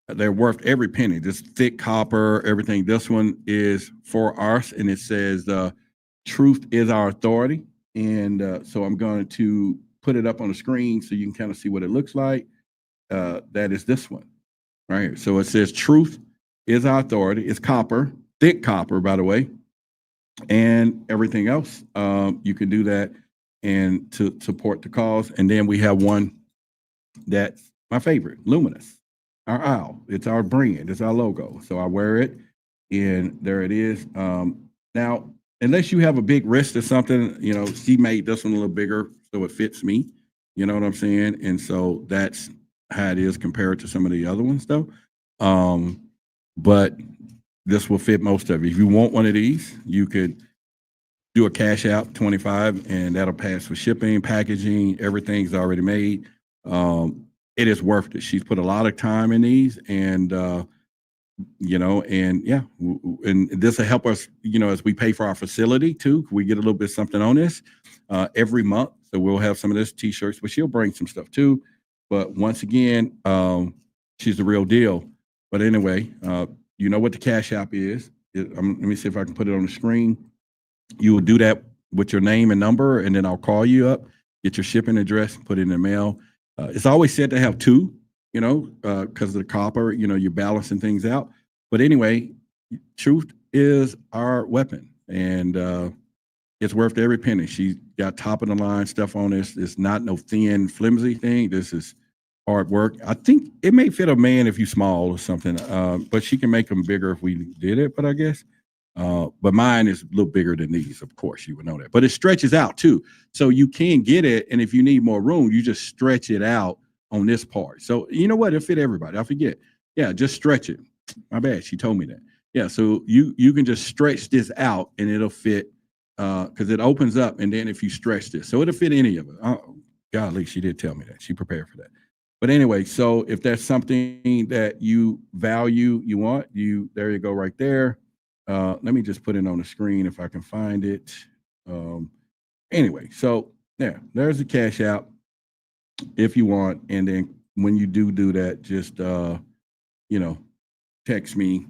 they're worth every penny. This thick copper, everything. This one is for us, and it says, truth is our authority. And so I'm going to put it up on the screen so you can kind of see what it looks like. That is this one right here. So it says truth is our authority. It's copper, thick copper, by the way, and everything else. You can do that and to support the cause. And then we have one that's my favorite, luminous, our owl. It's our brand. It's our logo. So I wear it, and there it is. Now, unless you have a big wrist or something, she made this one a little bigger so it fits me. You know what I'm saying? And so that's how it is compared to some of the other ones, though. But this will fit most of you. If you want one of these, you could do a cash out 25, and that'll pass for shipping, packaging. Everything's already made. It is worth it. She's put a lot of time in these, and and this will help us, as we pay for our facility too. We get a little bit something on this every month. So we'll have some of this t-shirts, but she'll bring some stuff too. But once again, she's the real deal. But anyway, you know what the Cash App is. Let me see if I can put it on the screen. You will do that with your name and number, and then I'll call you up, get your shipping address, put it in the mail. It's always said to have two, because of the copper, you're balancing things out. But anyway, truth is our weapon, and it's worth every penny. She's got top of the line stuff on this. It's not no thin, flimsy thing. This is hard work. I think it may fit a man if you're small or something, but she can make them bigger if we did it, but I guess. But mine is a little bigger than these, of course, you would know that. But it stretches out too. So you can get it, and if you need more room, you just stretch it out on this part. So you know what? It'll fit everybody. I forget. Yeah, just stretch it. My bad. She told me that. Yeah, so you can just stretch this out and it'll fit because it opens up, and then if you stretch this, so it'll fit any of it. Oh, golly, she did tell me that. She prepared for that. But anyway, so if there's something that you value, you want, there you go right there. Let me just put it on the screen if I can find it. Anyway, so there's the cash out if you want. And then when you do that, just, text me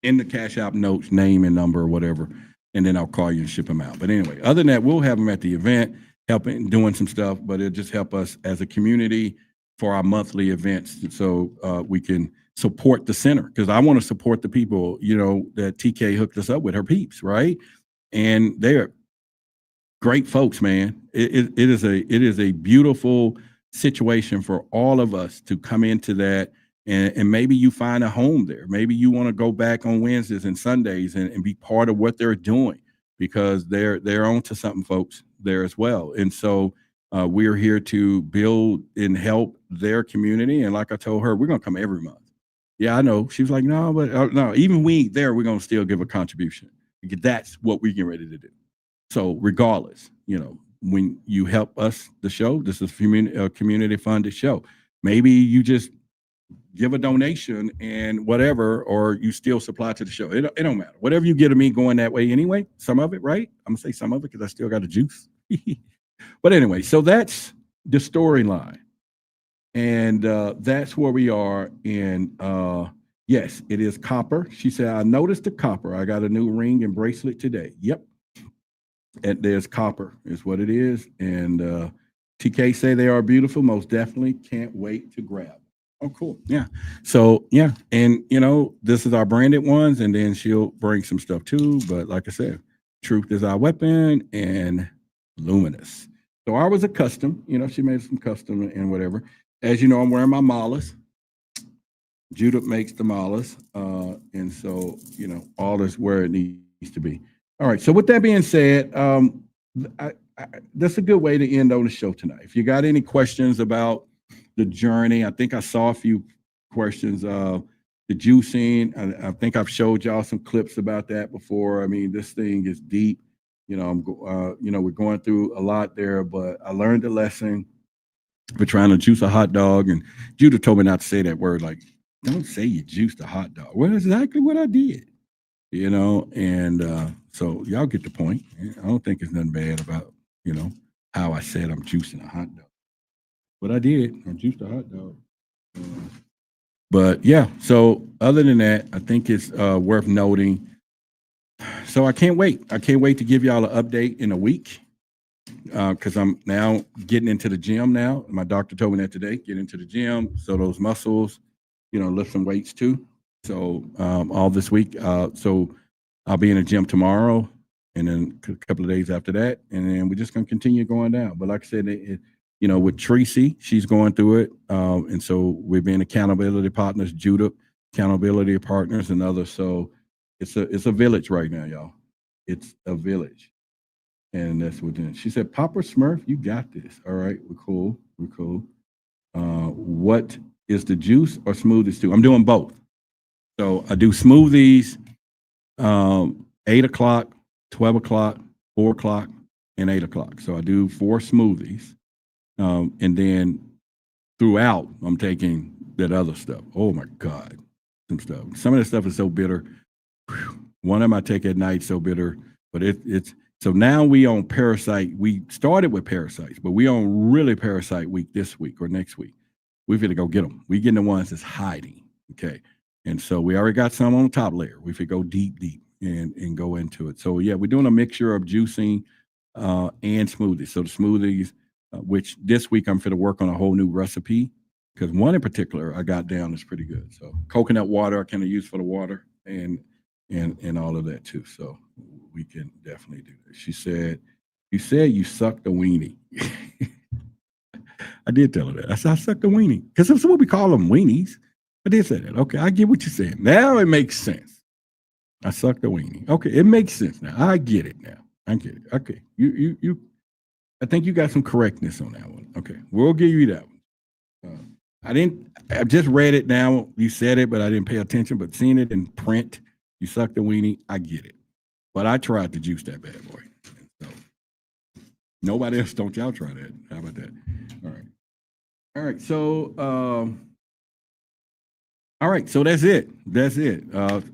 in the cash out notes, name and number or whatever, and then I'll call you and ship them out. But anyway, other than that, we'll have them at the event, helping, doing some stuff, but it'll just help us as a community for our monthly events so we can support the center, because I want to support the people, that TK hooked us up with, her peeps, right? And they're great folks, man. It is a beautiful situation for all of us to come into that, and maybe you find a home there. Maybe you want to go back on Wednesdays and Sundays and be part of what they're doing, because they're on to something, folks, there as well. And so we're here to build and help their community. And like I told her, we're going to come every month. Yeah, I know. She was like, no, but no, even we ain't there, we're going to still give a contribution. That's what we're getting ready to do. So regardless, when you help us, the show, this is a community funded show. Maybe you just give a donation and whatever, or you still supply to the show. It don't matter. Whatever you get of me going that way anyway, some of it, right? I'm going to say some of it because I still got a juice. But anyway, so that's the storyline. And that's where we are. And yes, it is copper. She said, I noticed the copper. I got a new ring and bracelet today. Yep. And there's copper is what it is. And TK say they are beautiful. Most definitely can't wait to grab. Oh, cool. Yeah. So, yeah. And, this is our branded ones. And then she'll bring some stuff too. But like I said, truth is our weapon and luminous. So I was a custom, she made some custom and whatever. As you know, I'm wearing my malas. Judith makes the malas. And so, all is where it needs to be. All right. So with that being said, that's a good way to end on the show tonight. If you got any questions about the journey, I think I saw a few questions. The juicing, I think I've showed y'all some clips about that before. I mean, this thing is deep. We're going through a lot there, but I learned the lesson for trying to juice a hot dog. And Judah told me not to say that word. Like, don't say you juiced a hot dog. Well, that's exactly what I did, and so y'all get the point. I don't think it's nothing bad about, how I said I'm juicing a hot dog. But I did. I juiced a hot dog. But yeah, so other than that, I think it's worth noting. So I can't wait. I can't wait to give y'all an update in a week, because I'm now getting into the gym now. My doctor told me that today, get into the gym. So those muscles, lift some weights too. So all this week. So I'll be in the gym tomorrow and then a couple of days after that. And then we're just going to continue going down. But like I said, with Tracy, she's going through it. And so we're being accountability partners, Judah, accountability partners and others. So it's a village right now, y'all. It's a village. And that's what she said, Papa Smurf, you got this. All right, we're cool. We're cool. What is the juice or smoothies too? I'm doing both. So I do smoothies 8 o'clock, 12 o'clock, 4 o'clock, and 8 o'clock. So I do 4 smoothies. And then throughout, I'm taking that other stuff. Oh my God, some stuff. Some of the stuff is so bitter. Whew. One of them I take at night, so bitter. But it's so now we on Parasite. We started with parasites, but we on really Parasite week this week or next week. We finna go get them. We getting the ones that's hiding. Okay. And so we already got some on the top layer. We could go deep and go into it. So yeah, we're doing a mixture of juicing and smoothies. So the smoothies, which this week I'm finna work on a whole new recipe, because one in particular I got down is pretty good. So coconut water I kind of use for the water and all of that too. So we can definitely do that. She said, you said you sucked a weenie. I did tell her that. I said, I sucked a weenie. Because that's what we call them, weenies. I did say that. Okay, I get what you're saying. Now it makes sense. I sucked a weenie. Okay, it makes sense now. I get it now. I get it. Okay. You I think you got some correctness on that one. Okay, we'll give you that one. I just read it now. You said it, but I didn't pay attention, but seeing it in print, You suck the weenie, I get it. But I tried to juice that bad boy. So, nobody else, don't y'all try that. How about that? All right. All right, so that's it. That's it.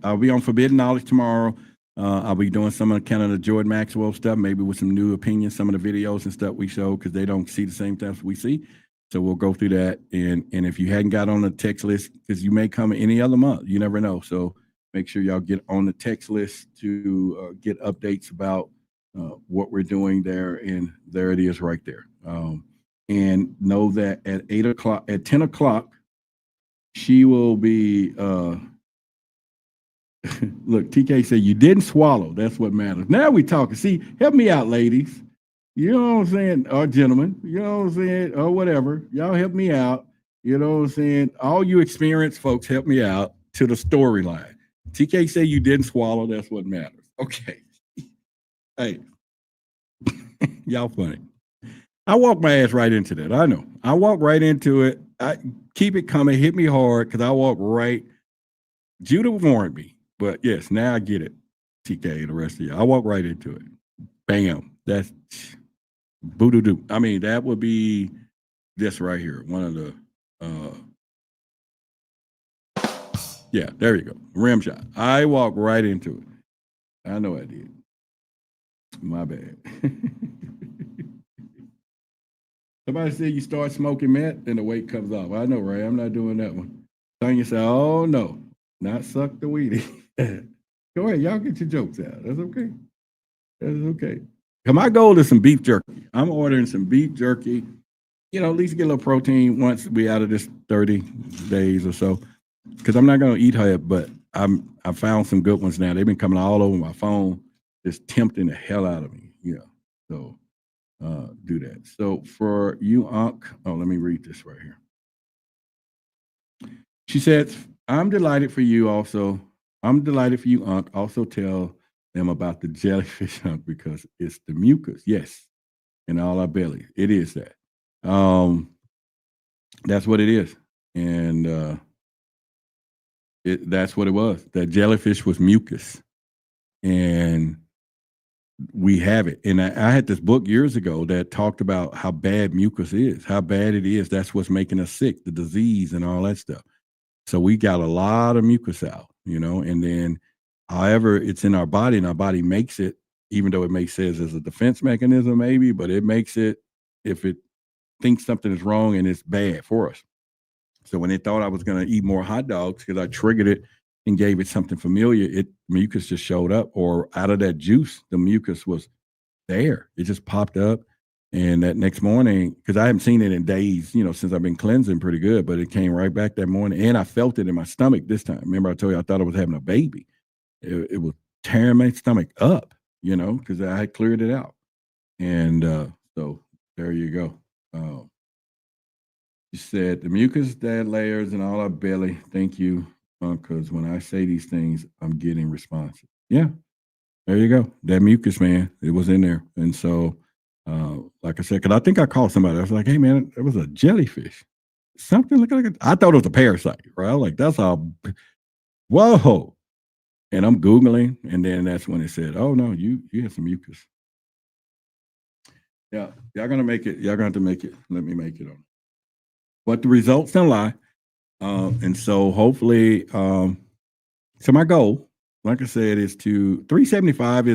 I'll be on Forbidden Knowledge tomorrow. I'll be doing some of kind of the Jordan Maxwell stuff, maybe with some new opinions, some of the videos and stuff we show, because they don't see the same stuff we see. So we'll go through that. And if you hadn't got on the text list, because you may come any other month, you never know. So make sure y'all get on the text list to get updates about what we're doing there. And there it is right there. And know that at 10 o'clock, she will be, look, TK said, you didn't swallow. That's what matters. Now we talking. See, help me out, ladies. You know what I'm saying? Or gentlemen, you know what I'm saying? Or whatever. Y'all help me out. You know what I'm saying? All you experienced folks, help me out to the storyline. TK said you didn't swallow. That's what matters. Okay. Hey, y'all funny. I walked my ass right into that. I know. I walked right into it. I keep it coming. Hit me hard because I walked right. Judah warned me. But yes, now I get it. TK and the rest of you. I walked right into it. Bam. That's boo-doo-doo. I mean, that would be this right here. One of the yeah, there you go. Rim shot. I walked right into it. I know I did. My bad. Somebody said you start smoking meth and the weight comes off. I know, Ray. I'm not doing that one. Tanya said, oh, no. Not suck the weenie. Go ahead. Y'all get your jokes out. That's okay. That's okay. My goal is some beef jerky. I'm ordering some beef jerky. You know, at least get a little protein once we out of this 30 days or so. Because I'm not going to eat her, but I found some good ones now. They've been coming all over my phone, just tempting the hell out of me. Yeah. So do that. So for you, Unc, oh, let me read this right here. She said, I'm delighted for you, Unc. Also tell them about the jellyfish, Unc, because it's the mucus. Yes. In all our belly. It is that. That's what it is. And that's what it was. That jellyfish was mucus. And we have it. And I had this book years ago that talked about how bad mucus is, how bad it is. That's what's making us sick, the disease and all that stuff. So we got a lot of mucus out, you know, and then however it's in our body and our body makes it, even though it makes sense as a defense mechanism maybe, but it makes it if it thinks something is wrong and it's bad for us. So when they thought I was going to eat more hot dogs because I triggered it and gave it something familiar, mucus just showed up, or out of that juice, the mucus was there. It just popped up. And that next morning, because I haven't seen it in days, you know, since I've been cleansing pretty good, but it came right back that morning. And I felt it in my stomach this time. Remember I told you I thought I was having a baby. It was tearing my stomach up, you know, because I had cleared it out. And so there you go. She said, the mucus that layers in all our belly. Thank you, because when I say these things, I'm getting responses. Yeah, there you go. That mucus, man, it was in there. And so, like I said, because I think I called somebody. I was like, hey, man, it was a jellyfish. Something looking like I thought it was a parasite, right? I was like, that's all. Whoa. And I'm Googling. And then that's when it said, oh, no, you have some mucus. Yeah, y'all going to make it. Y'all going to have to make it. Let me make it on. But the results don't lie. And so hopefully, so my goal, like I said, is to 375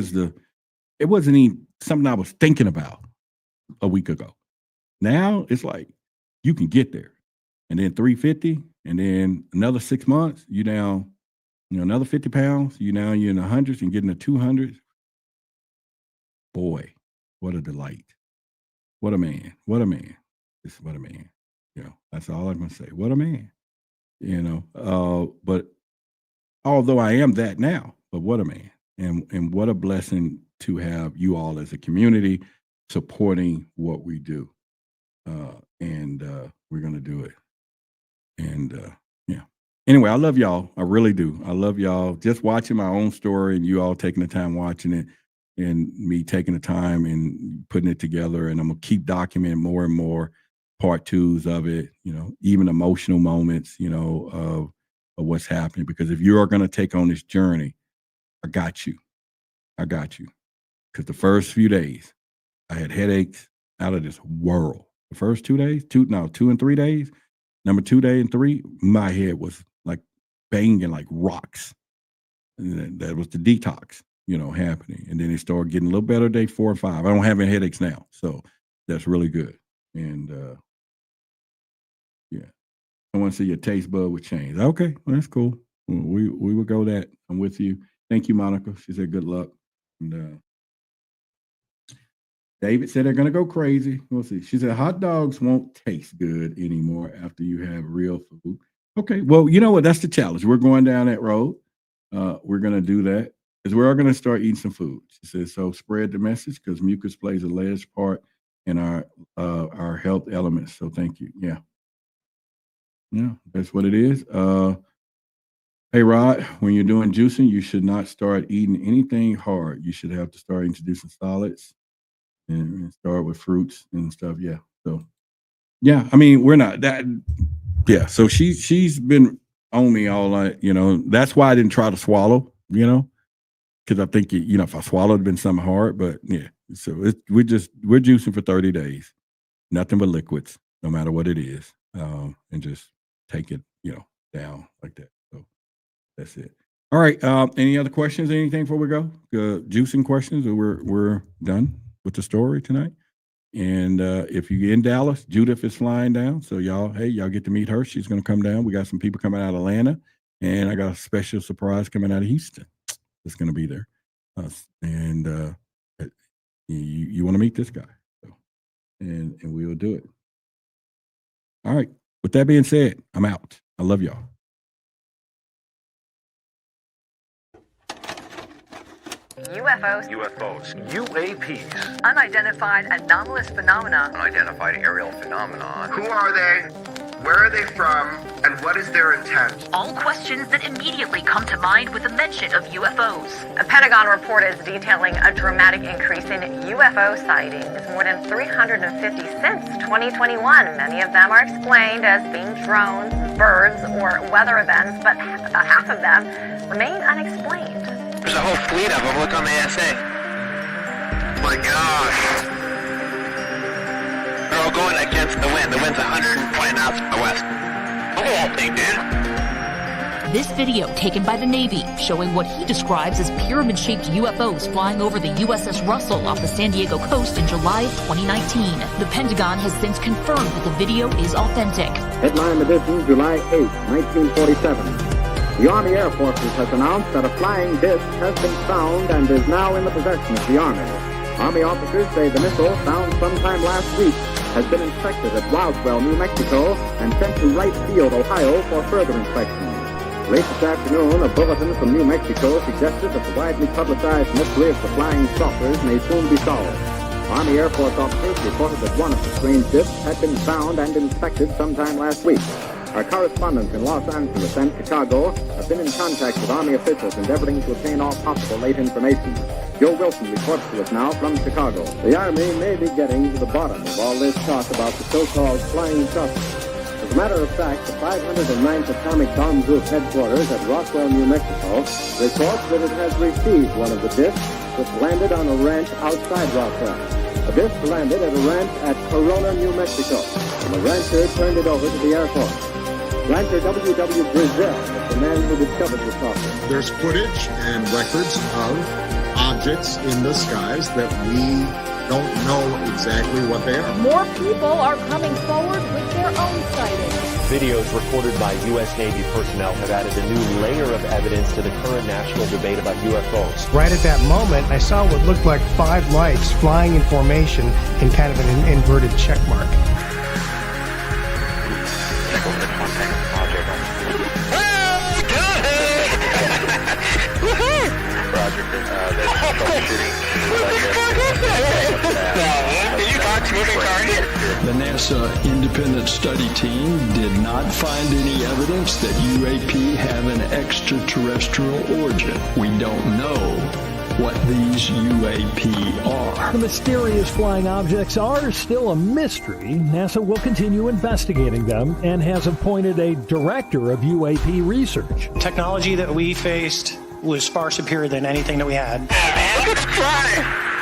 it wasn't even something I was thinking about a week ago. Now it's like, you can get there. And then 350, and then another 6 months, you down, you know, another 50 pounds, you're in the hundreds and getting the 200s. Boy, what a delight. What a man. What a man. What a man. You know, that's all I'm going to say. What a man. You know, but although I am that now, but what a man. And what a blessing to have you all as a community supporting what we do. And we're going to do it. And yeah. Anyway, I love y'all. I really do. I love y'all. Just watching my own story and you all taking the time watching it and me taking the time and putting it together. And I'm going to keep documenting more and more part twos of it, you know, even emotional moments, you know, of what's happening. Because if you are going to take on this journey, I got you. Because the first few days, I had headaches out of this world. The first 2 days, 2 and 3 days, number 2 day and 3, my head was like banging like rocks. And that was the detox, happening. And then it started getting a little better day 4 and 5. I don't have any headaches now. So that's really good. And yeah. I want to see your taste bud would change. Okay, well, that's cool. We will go that. I'm with you. Thank you, Monica. She said good luck. And David said they're going to go crazy. We'll see. She said hot dogs won't taste good anymore after you have real food. Okay, well, you know what? That's the challenge. We're going down that road. We're going to do that because we're all going to start eating some food. She says, so spread the message because mucus plays a large part in our health elements. So thank you. Yeah, that's what it is. Hey, Rod, when you're doing juicing, you should not start eating anything hard. You should have to start introducing solids and start with fruits and stuff. Yeah. So, yeah, I mean, we're not that. Yeah. So she's been on me all night, That's why I didn't try to swallow, because I think, if I swallowed, it'd been something hard. But yeah, so we're juicing for 30 days, nothing but liquids, no matter what it is, and just take it, down like that. So that's it. All right. Any other questions? Anything before we go? Juicing questions, or we're done with the story tonight. And if you're in Dallas, Judith is flying down. So y'all get to meet her. She's going to come down. We got some people coming out of Atlanta, and I got a special surprise coming out of Houston. That's going to be there. And you want to meet this guy. So, and we will do it. All right. With that being said, I'm out. I love y'all. UFOs. UAPs. Unidentified anomalous phenomena. Unidentified aerial phenomena. Who are they? Where are they from? And what is their intent? All questions that immediately come to mind with the mention of UFOs. A Pentagon report is detailing a dramatic increase in UFO sightings, more than 350 since 2021. Many of them are explained as being drones, birds, or weather events, but about half of them remain unexplained. There's a whole fleet of them. Look on the ASA. Oh my gosh. They're all going against the wind. The wind's 120 knots from the west. Look at that thing, dude. This video taken by the Navy showing what he describes as pyramid-shaped UFOs flying over the USS Russell off the San Diego coast in July of 2019. The Pentagon has since confirmed that the video is authentic. Headline edition, July 8, 1947. The Army Air Forces has announced that a flying disc has been found and is now in the possession of the Army. Army officers say the missile, found sometime last week, has been inspected at Roswell, New Mexico, and sent to Wright Field, Ohio, for further inspection. Late this afternoon, a bulletin from New Mexico suggested that the widely publicized mystery of the flying saucers may soon be solved. Army Air Force officers reported that one of the strange discs had been found and inspected sometime last week. Our correspondents in Los Angeles and Chicago have been in contact with Army officials endeavoring to obtain all possible late information. Joe Wilson reports to us now from Chicago. The Army may be getting to the bottom of all this talk about the so-called flying saucers. As a matter of fact, the 509th Atomic Bomb Group headquarters at Roswell, New Mexico, reports that it has received one of the discs which landed on a ranch outside Roswell. The disc landed at a ranch at Corona, New Mexico, and the rancher turned it over to the Air Force. Rancher W.W. Brazil is the man who discovered the saucer. There's footage and records of objects in the skies that we don't know exactly what they are. More people are coming forward with their own sightings. Videos recorded by U.S. Navy personnel have added a new layer of evidence to the current national debate about UFOs. Right at that moment, I saw what looked like 5 lights flying in formation in kind of an inverted check mark. The NASA independent study team did not find any evidence that UAP have an extraterrestrial origin. We don't know what these UAP are. The mysterious flying objects are still a mystery. NASA will continue investigating them and has appointed a director of UAP research. Technology that we faced was far superior than anything that we had. Man, look at the fly.